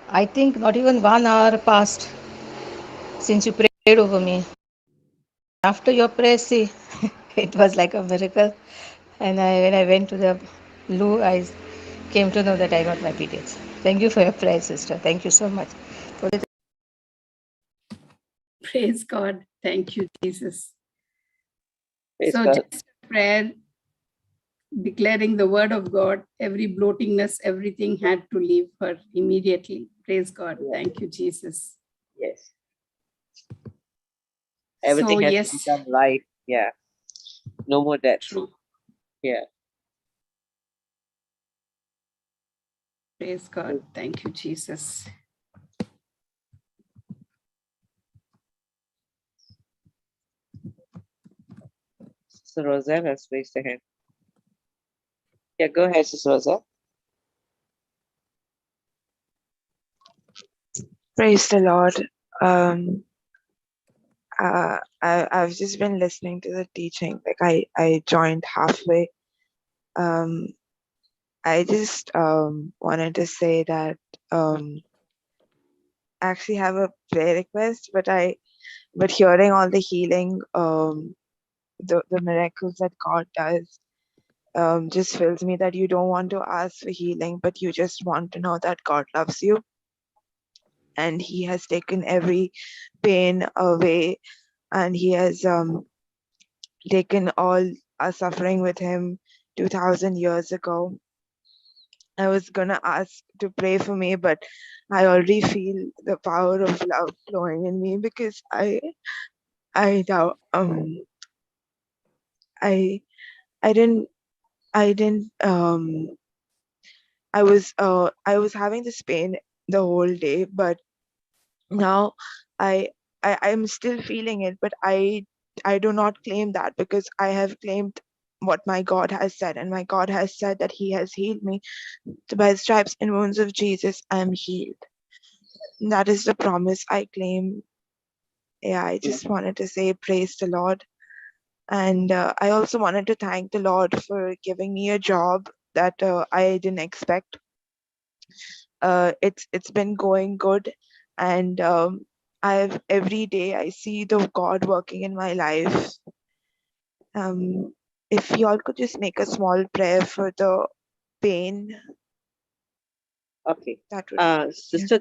I think not even 1 hour passed since you prayed over me. After your prayer, see, it was like a miracle. And when I went to the loo, I came to know that I got my periods. Thank you for your prayer, sister. Thank you so much. For the Praise God. Thank you, Jesus. Praise So God. just a prayer declaring the word of God, every bloatingness, everything had to leave her immediately. Praise God. Yeah. Thank you, Jesus. Yes. Everything So has yes, become life. Yeah. No more death. true. Yeah. Praise God. Thank you, Jesus. Sister Rosa has raised her hand. Yeah, go ahead, Sister Rosa. Praise the Lord. I've just been listening to the teaching. Like I joined halfway. I just wanted to say that I actually have a prayer request, but hearing all the healing, the miracles that God does, just fills me that you don't want to ask for healing, but you just want to know that God loves you and He has taken every pain away, and He has taken all our suffering with Him 2000 years ago. I was gonna ask to pray for me, but I already feel the power of love flowing in me because now I I didn't I didn't I was having this pain the whole day, but now I I'm still feeling it, but I do not claim that because I have claimed what my God has said, and my God has said that He has healed me. So by the stripes and wounds of Jesus, I am healed. That is the promise I claim. Yeah, I just wanted to say praise the Lord. And I also wanted to thank the Lord for giving me a job that I didn't expect. It's been going good, and I've every day I see the God working in my life. If y'all could just make a small prayer for the pain, Okay. that would be great. Sister,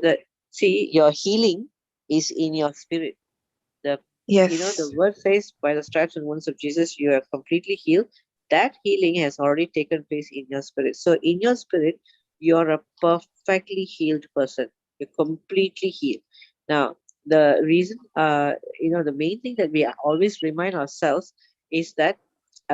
see, your healing is in your spirit. The Yes. word says, by the stripes and wounds of Jesus, you are completely healed. That healing has already taken place in your spirit. So in your spirit, you're a perfectly healed person. You're completely healed. Now, the reason, the main thing that we always remind ourselves is that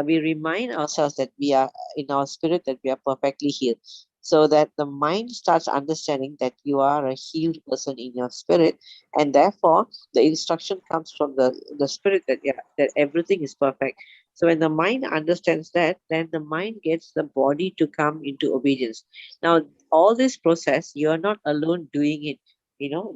we remind ourselves that we are in our spirit, that we are perfectly healed, so that the mind starts understanding that you are a healed person in your spirit, and therefore the instruction comes from the spirit that that everything is perfect. So when the mind understands that, then the mind gets the body to come into obedience. Now, all this process, you are not alone doing it.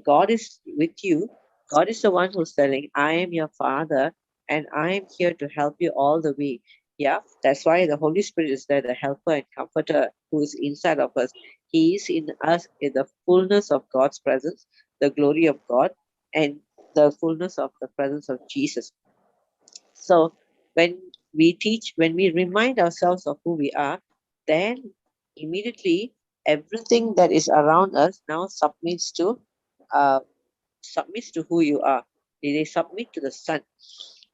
God is with you. God is the one who's telling, I am your father, and I am here to help you all the way. Yeah, that's why the Holy Spirit is there, the helper and comforter who is inside of us. He is in us in the fullness of God's presence, the glory of God, and the fullness of the presence of Jesus. So when we remind ourselves of who we are, then immediately everything that is around us now uh, submits to who you are. They submit to the Son.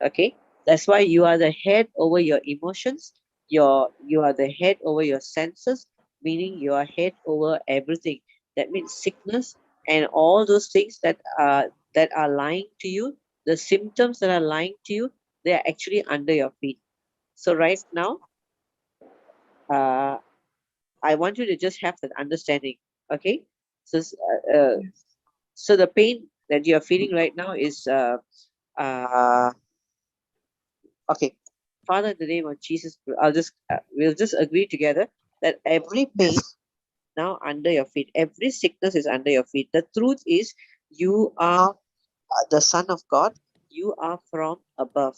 Okay, that's why you are the head over your emotions. You are the head over your senses, meaning you are head over everything. That means sickness and all those things that are lying to you, the symptoms that are lying to you, they are actually under your feet. So right now, uh, I want you to just have that understanding. Okay, so so the pain that you are feeling right now is uh, okay. Father, in the name of Jesus, we'll just agree together that every pain now under your feet, every sickness is under your feet. The truth is, you are the Son of God. You are from above.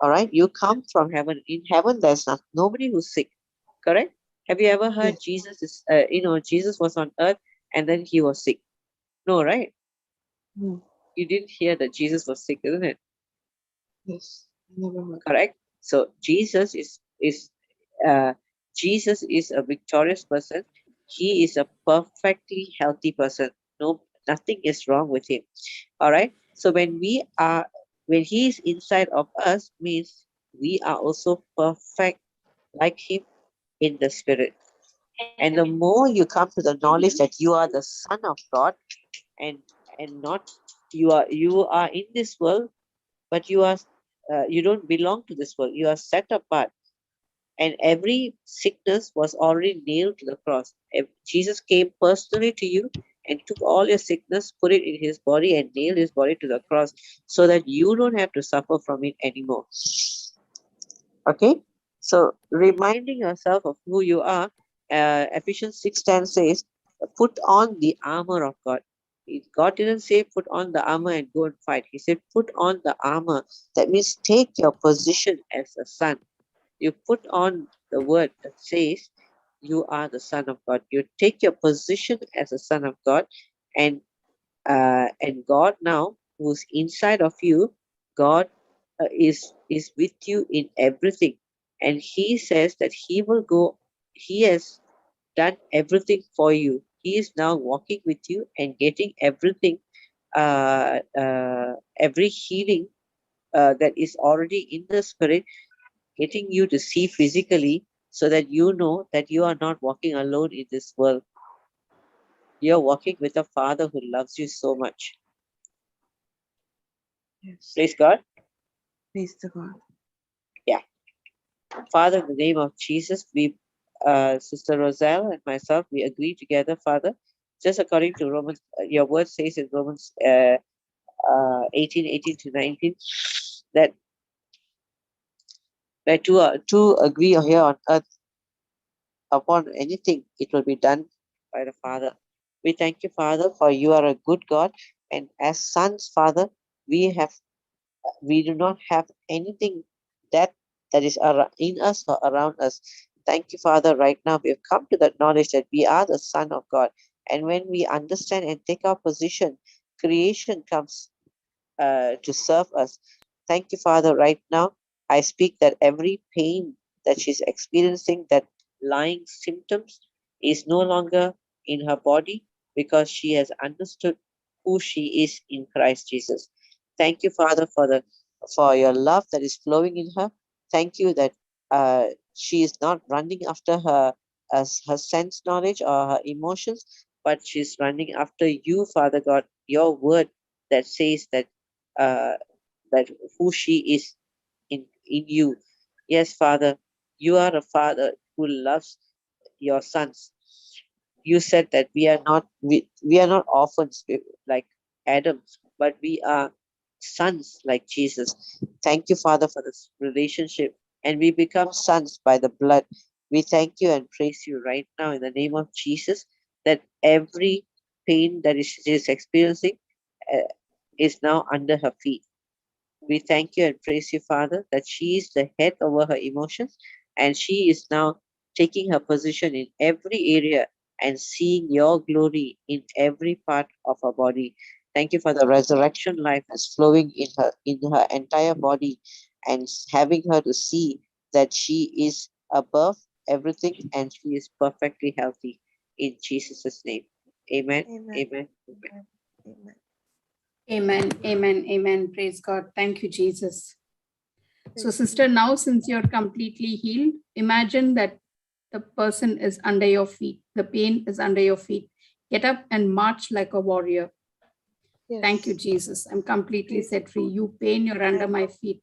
All right, you come from heaven. In heaven, there's nobody who's sick. Correct? Have you ever heard Jesus was on earth and then he was sick? No, right? No. You didn't hear that Jesus was sick, isn't it? Yes. I never heard. Correct. So Jesus is a victorious person. He is a perfectly healthy person. No, nothing is wrong with him. All right. So when he is inside of us, means we are also perfect like him in the spirit. And the more you come to the knowledge that you are the son of God, and not you are in this world, but you don't belong to this world. You are set apart, and every sickness was already nailed to the cross. Jesus came personally to you and took all your sickness, put it in his body, and nailed his body to the cross, so that you don't have to suffer from it anymore. Okay, so reminding yourself of who you are, Ephesians 6:10 says, put on the armor of God. God didn't say put on the armor and go and fight. He said put on the armor. That means take your position as a son. You put on the word that says you are the son of God. You take your position as a son of God, and God now, who's inside of you, God is with you in everything, and He says that He will go. He has done everything for you. He is now walking with you and getting everything, every healing that is already in the spirit, getting you to see physically, so that you know that you are not walking alone in this world. You're walking with a Father who loves you so much. Yes. Praise God. Praise the God. Yeah. Father, in the name of Jesus, we, Sister Roselle and myself, we agree together, Father, just according to Romans, your word says in Romans 18 to 19, that where two agree here on earth upon anything, it will be done by the Father. We thank you, Father, for you are a good God, and as sons, Father, we do not have anything that is in us or around us. Thank you, Father. Right now, we have come to that knowledge that we are the Son of God, and when we understand and take our position, creation comes to serve us. Thank you, Father. Right now, I speak that every pain that she's experiencing, that lying symptoms, is no longer in her body, because she has understood who she is in Christ Jesus. Thank you, Father, for your love that is flowing in her. Thank you that she is not running after her sense knowledge or her emotions, but she's running after you, Father God, your word that says uh, that who she is in you. Yes, Father, you are a Father who loves your sons. You said that we are not orphans like Adam, but we are sons like Jesus. Thank you, Father, for this relationship, and we become sons by the blood. We thank you and praise you right now in the name of Jesus, that every pain that she is experiencing uh, is now under her feet. We thank you and praise you, Father, that she is the head over her emotions, and she is now taking her position in every area and seeing your glory in every part of her body. Thank you for the resurrection life that's flowing in her entire body, and having her to see that she is above everything and she is perfectly healthy in Jesus' name. Amen. Amen. Amen. Amen. Amen. Amen, amen, amen. Praise God. Thank you, Jesus. So, Praise sister, now since you're completely healed, imagine that the person is under your feet. The pain is under your feet. Get up and march like a warrior. Yes. Thank you, Jesus. I'm completely Praise set free. You pain, you're under my feet.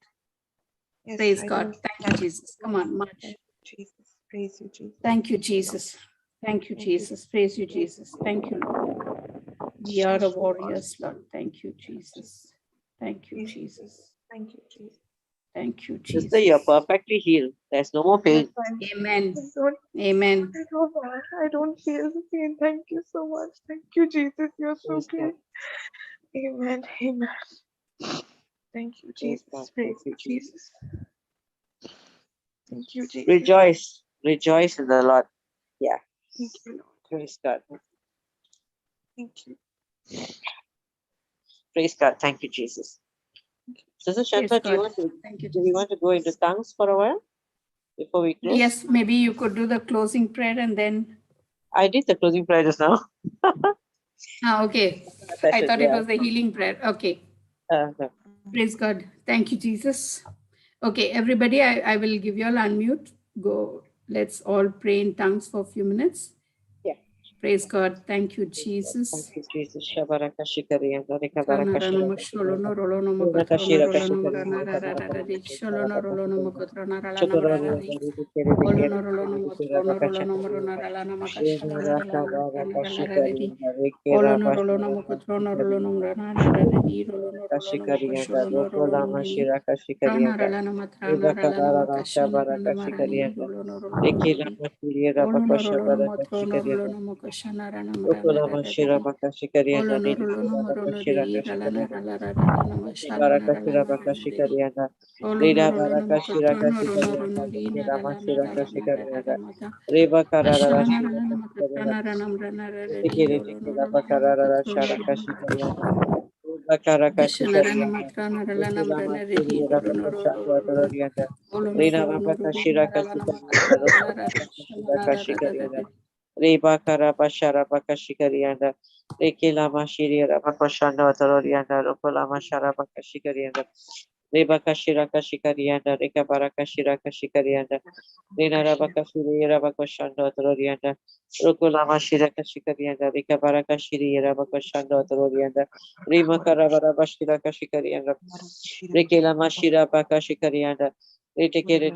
Yes, Praise I God. don't Thank you, Jesus. Come on, march. Thank you, Jesus. Praise you, Jesus. Thank you, Jesus. Thank you, Thank you. Jesus. Praise you, Jesus. Thank you, Lord. We are the warriors, Lord. Thank you, Jesus. Thank you, Praise you, Jesus. Thank you, Jesus. Thank you, Sister, you're Jesus. perfectly healed. There's no more pain. Amen. I don't, Amen. I don't feel the pain. Thank you so much. Thank you, Jesus. You're so Praise God. great. Amen. Amen. Thank you, Praise Jesus. God. Praise Thank you, you, Jesus. Thank you, Jesus. Rejoice. Rejoice in the Lord. Yeah. Thank you, Lord. Praise God. Thank you. Praise God. Thank you, Jesus. Sister Praise Shanta, do God. Thank you, you Jesus. want to go into tongues for a while before we close? Yes, maybe you could do the closing prayer and then I did the closing prayer just now. Okay. I thought it was the healing prayer. Okay. Praise God. Thank you, Jesus. Okay, everybody, I will give you all unmute. Go. Let's all pray in tongues for a few minutes. Yeah. Praise God. Thank you, Jesus. Thank you, Jesus. Shabaraka shikari and Rika Sholono Baraka Rolono Rolono Kashira Mokotrono Rolono Kashikari Murana Rararari Sholono Rolono Mokotrona Ralana Chokoroni Murarari Olono Rolono Motrono Rolono Murana Ralana Makashalana Ralana Murana Ralarari Olono Rolono Mokotrono Rolono Murana Rarari Rolono Rolono Mokosholono Rolono Rini Rana Ralana Matrana Ralana Makashana Rana Marari Rolono Rolono Rini Olono Rolono Motrono Rolono Mokoshana Rana Marana Rarari Olono Rolono Morono Riri Ralana Ralara Ralana Mashalana Ralana Rarari Olono Rolono Mokotrono Rono Rono Rina Ralana Ralana Rarara Mata Ashalana Ralana Makatrana Ranam Rana Rarari Olono Rolono Mokotrono Rono Dashanarana Matrana Ralana Rana Riri Rolono Rolono Olono Rolono Rina Ralana Makashana Rara Shalana Rarara Reba Karabashara Bakashikarianda, Rekila Mashiri Rabakoshanda Authorianda, Rokola Mashara Bakashikarianda, Reba Kashira Kashikarianda, Reka Barakashira Kashikarianda, Rina Rabakashiri Rabakoshanda Authorianda, Rokola Mashira Kashikarianda, Reka Barakashiri Rabakoshanda Authorianda, Rima Karabarabashira Kashikarianda, Rekila Mashira Bakashikarianda, Retekera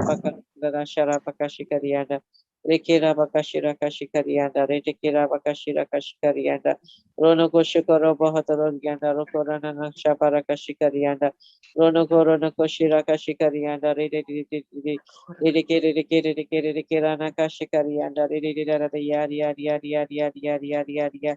Bakashara Bakashikarianda, Rekera Bakashira Kashikarianda, Retekera Bakashira Kashikarianda, Rono Koshikoro Bohatoroganda, Rokorana Shabara Kashikarianda, Rono Korona Koshira Kashikarianda, Redekera Kashikarianda, Redekera Yadi Yadi Yadi Yadi Yadi Yadi Yadi Yadi Yadi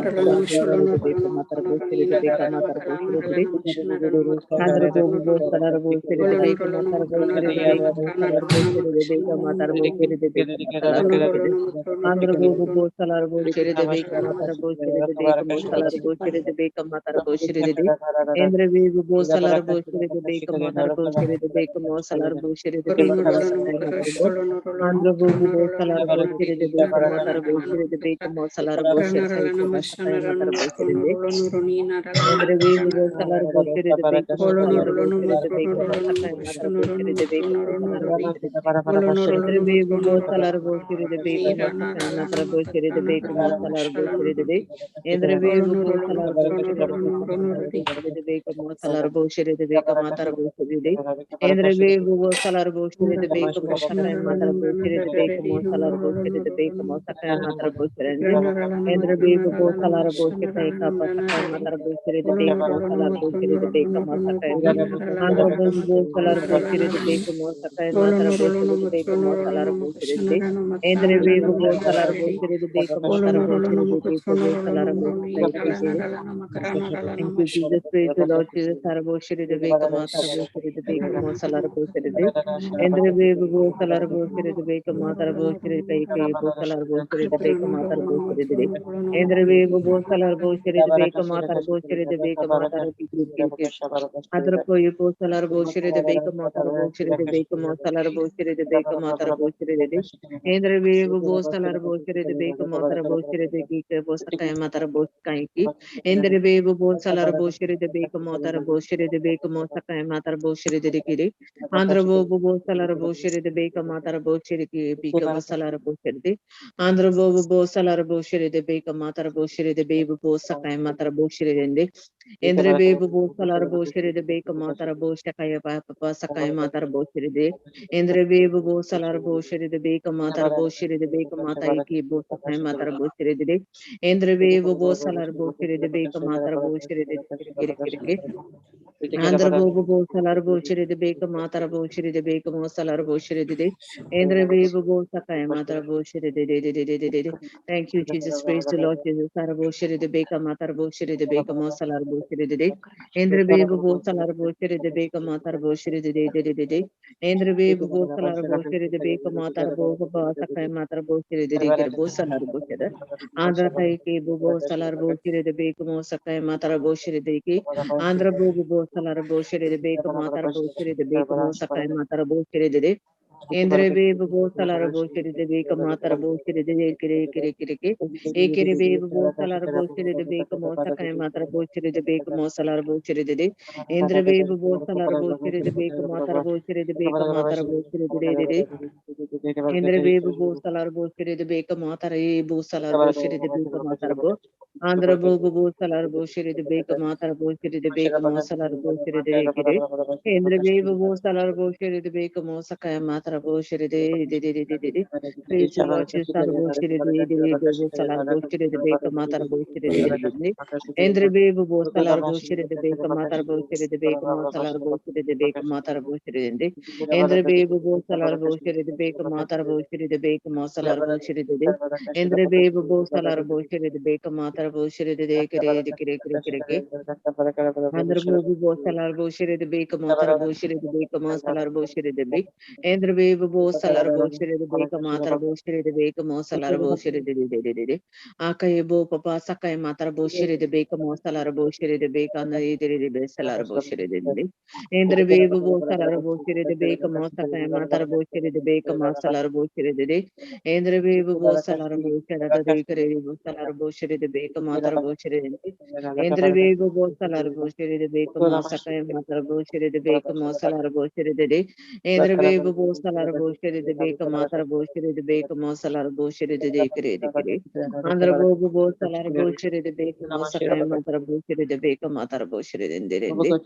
Rolono Sholono Rolono Rolono Rina Ralana Makalama Ralana Mashana Rana Matrona Rolono Olono Rolono Matrona Ralana Matrana Ralana Makashana Rana Olono Rolono Matrona Andra Riri Bobo Bo Salar Bo Shiri de Beka Rolono Matara Bo Shiri de Beka Mo Salar Bo Shiri de Beka Matara Bo Shiri de Indra Vivo Bo Salar Bo Shiri de Beka Matara Bo Shiri de Beka Mo Salar Bo Shiri de Beka Mo Rolono Sakai Mokoto Matara Bo Sholono Rolono Andra Bobo Matrona Bo Rolono Salar Bo Rolono Shiri de Riri Beka Ralana Matara Bo Ralana Shiri de Beka Makata Mo Salar Bo Rana Shiri Kai Ralana Koma Mashana Sakai Rana Matara Bo Shiri Matrona de Rolono Ronina Ralana Indra Vivo Makashana Bo Rana Salar Bo Shiri de Beka Mo Olono Salar Bo Rolono Shiri de Motrono Beka Mo Rolono Sakai Matara Mokoshona Bo Rolono Shiri de Beka Motrono Mo Rono Salar Bo Rori Shiri Olono Indra Rolono Vivo Motrono Bo Rolono Salar Bo Shiri de Beka Mo Rana Sakai Ralana Matara Bo Shiri de Makatrana Beka Mo Ralana Salar Bo Mashalana Shiri de Indra Vivo Olono Bo Rolono Salar Bo Motrono Shiri de Rolono Beka Rono Matara Bo Rori Shiri de Beka Mo Salar Bo Shiri de Beka Matara Bo Shiri de Indra Vivo Bo Salar Bo Shiri de Beka Mo Makashana Sakai Matara Ralana Bo Rana Shiri de Beka Rari Mo Salar Rono Bo Shiri Rolono de Beka Rolono Mo Sakai Matara Bo Shiri Rana Ralana Indra Matrana Vivo Bo Ralana Salar Bo Mashana Shiri Ralana Kapa Rana Sakai Rari Matara Bo Shiri de Olono Beka Mo Rolono Salar Bo Motrono Shiri de Beka Rolono Mo Rono Sakai Rina Ralana Andra Rana Bobo Bo Salar Makatrana Bo Shiri Ralana de Rani Beka Mo Sakai Matara Olono Bo Rolono Shiri de Beka Motrono Mo Salar Rolono Bo Shiri de Makashana Rana Indra Matrana Rana Vivo Bo Rana Salar Bo Rari Shiri de Beka Mo Salar Olono Bo Rolono Shiri de Beka Mokotrono Bo Salar Rolono Bo Roni Ralana Shiri Ralana Makarana Ralana Thank you, Jesus. Praise the Lord Jesus. Sarabo Shiri de Beka Matara Bo Shiri de Beka Mo Salar Bo Shiri de Indra Vivo Bo Salar Bo Shiri de Beka Matara Bo Shiri Kai Kai Bo Salar Bo Shiri de Beka Matara Bo Shiri de Indra Vivo Bo Salar Bo Shiri de Beka Matara Bo Shiri de Beka Matara Adrapo Yupo Salar Bo Shiri de Beka Matara Bo Shiri de Beka Mo Salar Bo Shiri de Beka Matara Bo Shiri de Indra Vivo Bo Salar Bo Shiri de Beka Matara Bo Shiri de Beka Bo Sakai Matara Bo Kai Indra Vivo Bo Salar Bo Shiri de Beka Matara Bo Shiri de Beka Mo Sakai Matara Bo Shiri de Kiri Andra Bo Salar Bo Shiri de Beka Matara Bo Shiri ki Beka Bo Salar Bo Shiri de Andra Bo Salar Bo Shiri de Beka Matara Bo Shiri de Beka Bo Sakai Matara Bo Shiri de Indra Vivo Bo Salar Bo Shiri de Beka Matara Bo Sakai Papa Sakai Matara Bo Shiri de Indra Vivo Bo Salar Bo Shiri de Beka Matara Bo Shiri de Beka Mata Iki Bo Sakai Matara Bo Shiri de Indra Vivo Bo Salar Bo Shiri de Beka Matara Bo Shiri de Kiri Andra Bobo Bo Salar Bo Shiri de Beka Matara Bo Shiri de Beka Mo Salar Bo Shiri de Indra Vivo Bo Sakai Matara Bo Shiri de Thank you, Jesus. Praise the Lord Jesus. Sarabo Shiri de Beka Matara Bo Shiri de Beka Mo Salar Bo boshiri de Indra Baby Bosalar Boshiri the Baker Matar Boshiri de Indra Baby Bosalar Boshiri the Baker Matar Boka Sakai Matar Boshiri the Rigger Bosalar Boshida Andra Kaiki Bubo Salar Boshiri the Baker Mosakai Matar Boshiri de Andra Bubu Bosalar Boshiri the Baker Matar Boshiri the Baker Mosakai Matar Boshiri de Indra Baby Bosalar Boshiri the Baker Matar Boshiri the Kiri Ekiri Baby Bosalar Boshiri the Baker Mosakai Matar Boshiri the Baker Mosalar Boshiri de Indra Baby Bosalar Boshiri the Baker Matar Boshiri the Baker Matar Boshiri de Indra Baby Bosalar Boshiri the Baker Matar Bosalar Boshiri the Baker Matar Bo Andra Bobu Bosalar Boshiri the Baker Matar Boshiri the Baker Mosalar Boshiri de Kiri Indra Baby Bosalar Boshiri the Baker Mosaka Matar Boshiri de Praise the Lord Jesus Boshiri de Bosalar Boshiri the Baker Matar Boshiri de Indra Baby Bosalar Boshiri the Baker Matar Boshiri the Baker Mosalar Boshiri the Baker Matar Boshiri de Indra Baby Bosalar Boshiri the Baker Matar Boshiri the Baker Mosalar Boshiri de Indra Baby Bosalar Boshiri the Baker Matar Boshiri de Kiri Andra Baby Bosalar Boshiri the Baker Matar Boshiri the Baker Mosalar Boshiri the Big Indra Baby Bosalar Boshiri the Baker Matar Boshiri the Baker Mosalar Boshiri the Akayebo Papa Sakai Matar Boshiri the Baker Mosalar Boshiri the Baker and the Besalar Boshiri the Indra Baby Bosalar Boshiri the Baker Mosakai Matar Boshiri the Baker Mosalar Boshiri the Indra Baby Bosalar Boshiri the Baker Bosalar Boshiri the Baker Matar Boshiri Indra Baby Bosalar Boshiri the Baker Mosakai Matar Boshiri the Baker Mosalar Boshiri the Indra Baby Bosalar Boshiri the Baker Matar Boshiri the Baker Mosalar Boshiri the Dekiri Andra Bobu Bosalar Boshiri the Baker Mosakai Matar Boshiri the Baker Matar Boshiri in the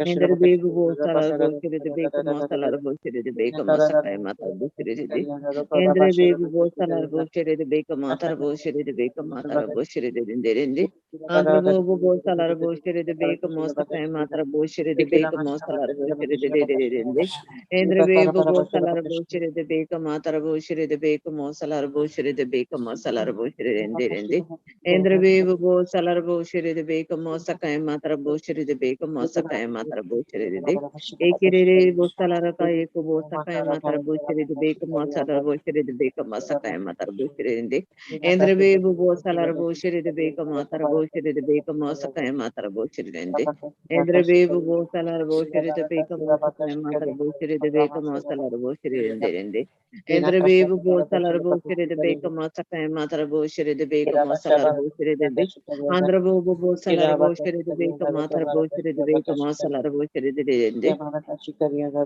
Indra Baby Bosalar Boshiri the Baker Mosalar Boshiri the Baker Mosakai Matar Boshiri Indra Baby Bosalar Boshiri the Baker Matar Boshiri the Baker Matar Boshiri in the Andra Bobu Bosalar Boshiri the Baker Mosakai Matar Boshiri the Baker Mosalar Boshiri the Indra Baby Bosalar Boshiri the Baker Matar Boshiri the Baker Mosalar Boshiri the Baker Mosalar Boshiri in the Indra Baby Bosalar Boshiri the Baker Mosakai Matar Boshiri the Baker Mosakai Matar Boshiri the Ekiri Bosalar Kaiko Bosakai Matar Boshiri the Baker Mosalar Boshiri the Baker Mosakai Matar Boshiri in the Indra Baby Bosalar Boshiri the Baker Matar Boshiri the Baker Mosakai Matar Boshiri in the Indra Baby Bosalar Boshiri the Baker Mosakai Matar Boshiri the Baker Mosalar Boshiri in the Indra Baby Bosalar Boshiri the Baker Mosakai Matar Boshiri the Baker Mosalar Boshiri the Andra Bobo Bosalar Boshiri the Baker Matar Boshiri the Baker Mosalar Boshiri the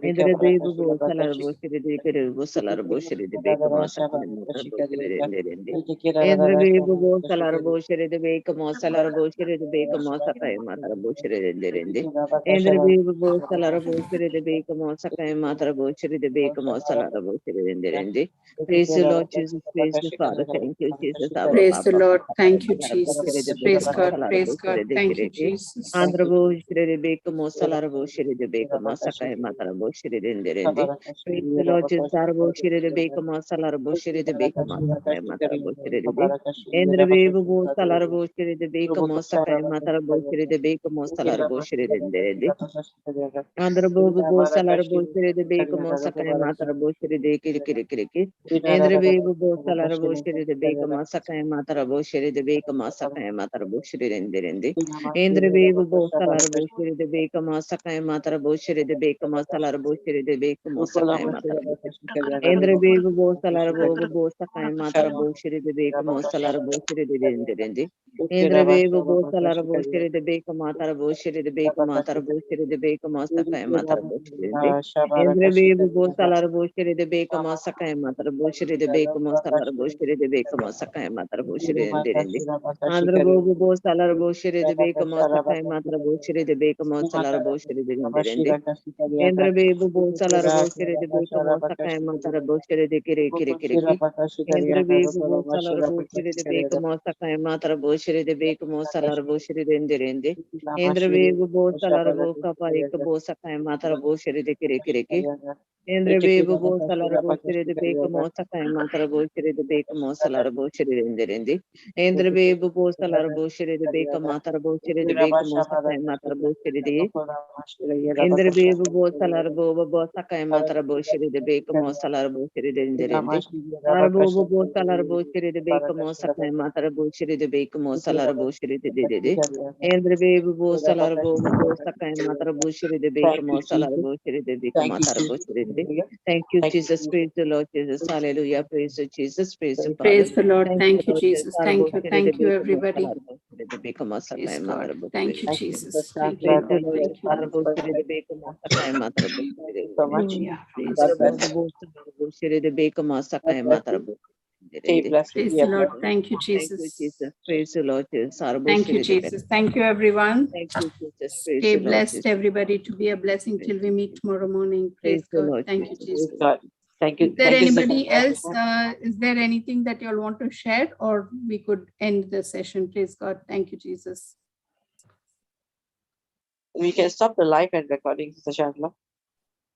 Indra Baby Bosalar Boshiri the Baker Bosalar Boshiri the Baker Mosakai Matar Boshiri in the Indra Baby Bosalar Boshiri the Baker Mosalar Boshiri the Baker Mosakai Matar Boshiri in the Indra Baby Bosalar Boshiri the Baker Mosakai Matar Boshiri the Baker Mosalar Boshiri in the Praise the Lord Jesus, praise the Father, thank you, Jesus, Abba, Praise the Papa, Lord. Thank you, Matar Boshiri Jesus. the Baker Praise God. Mosalar Praise God. Boshiri the Thank you, Kiriki Jesus. Andra Boshiri the Baker Mosalar Boshiri the Baker Mosakai Matar Boshiri in the Praise the Lord Jesus, Boshiri the Baker Mosalar Boshiri the Baker Mosakai Matar Boshiri the Indra Baby Bosalar Boshiri the Baker Mosakai Matar Boshiri the Baker Mosalar Boshiri in the Andra Bobu Bosalar Boshiri the Baker Mosakai Matar Boshiri the Kiriki Indra Baby Bosalar Boshiri the Baker Mosakai Matar Boshiri the Baker Mosakai Matar Boshiri in the Indra Baby Bosalar Boshiri the Baker Mosakai Matar Boshiri the Baker Mosalar Boshiri the Baker Mosakai Matar Indra Baby Bosalar Bobu Bosakai Matar Boshiri the Baker Mosalar Boshiri the Indra Baby Bosalar Boshiri the Baker Matar Boshiri the Baker Matar Boshiri the Baker Mosakai Matar Boshiri Indra Baby Bosalar Boshiri the Baker Mosakai Matar Boshiri the Baker Mosalar Boshiri the Baker Mosakai Matar Boshiri in the Andra Bobu Bosalar Boshiri the Baker Mosakai Matar Boshiri the Baker Mosalar Boshiri the Indra Baby Bosalar Boshiri the Baker Mosakai Matar Boshiri the Kiri Indra Baby Bosalar Boshiri the Baker Mosakai Matar Boshiri the Baker Mosalar Boshiri in the Indra Baby Bosalar Boka Parika Bosakai Matar Boshiri the Kiri Indra Babu Bosalar Boshiri, the Baker Mosaka, Matara Boshiri, the Baker Mosalar Boshiri in the Rindi. Indra Babu Bosalar Boshiri, the Baker Matara Boshiri, the Baker Mosaka, Matara Boshiri. Indra Babu Bosalar Boba Bosaka, Matara Boshiri, the Baker Mosalar Boshiri in the Rindi. Arabu Bosalar Boshiri, the Baker Mosaka, Matara Boshiri, the Baker Mosalar Boshiri, the Didi. Indra Babu Bosalar Boba Bosaka, Matara Boshiri, the Baker Mosalar Boshiri, the Baker Matara Boshiri. Thank you, Jesus. Praise the Lord Jesus. Hallelujah. Praise you, Jesus. Praise the Father. Praise the Lord. Thank you, Lord Jesus. Thank you. Thank you, everybody. Praise God. Thank you, Praise Jesus. Thank you, the Lord. Lord. Thank you, Lord. Hallelujah. Praise the Lord. Stay blessed. Praise the Lord. Thank you, Thank you, Jesus. Jesus. Praise the Lord Jesus. Thank you, Jesus. Thank you, everyone. Thank you, Jesus. Praise Stay the Lord blessed, Jesus. everybody, to be a blessing till we meet tomorrow morning. Praise Praise the God. Lord Thank you, Jesus. Praise Jesus. God. Thank you. Is there Thank you, anybody sister. else? Is there anything that you all want to share, or we could end the session? Praise God. Thank you, Jesus. We can stop the live and recording, Sister Chandler.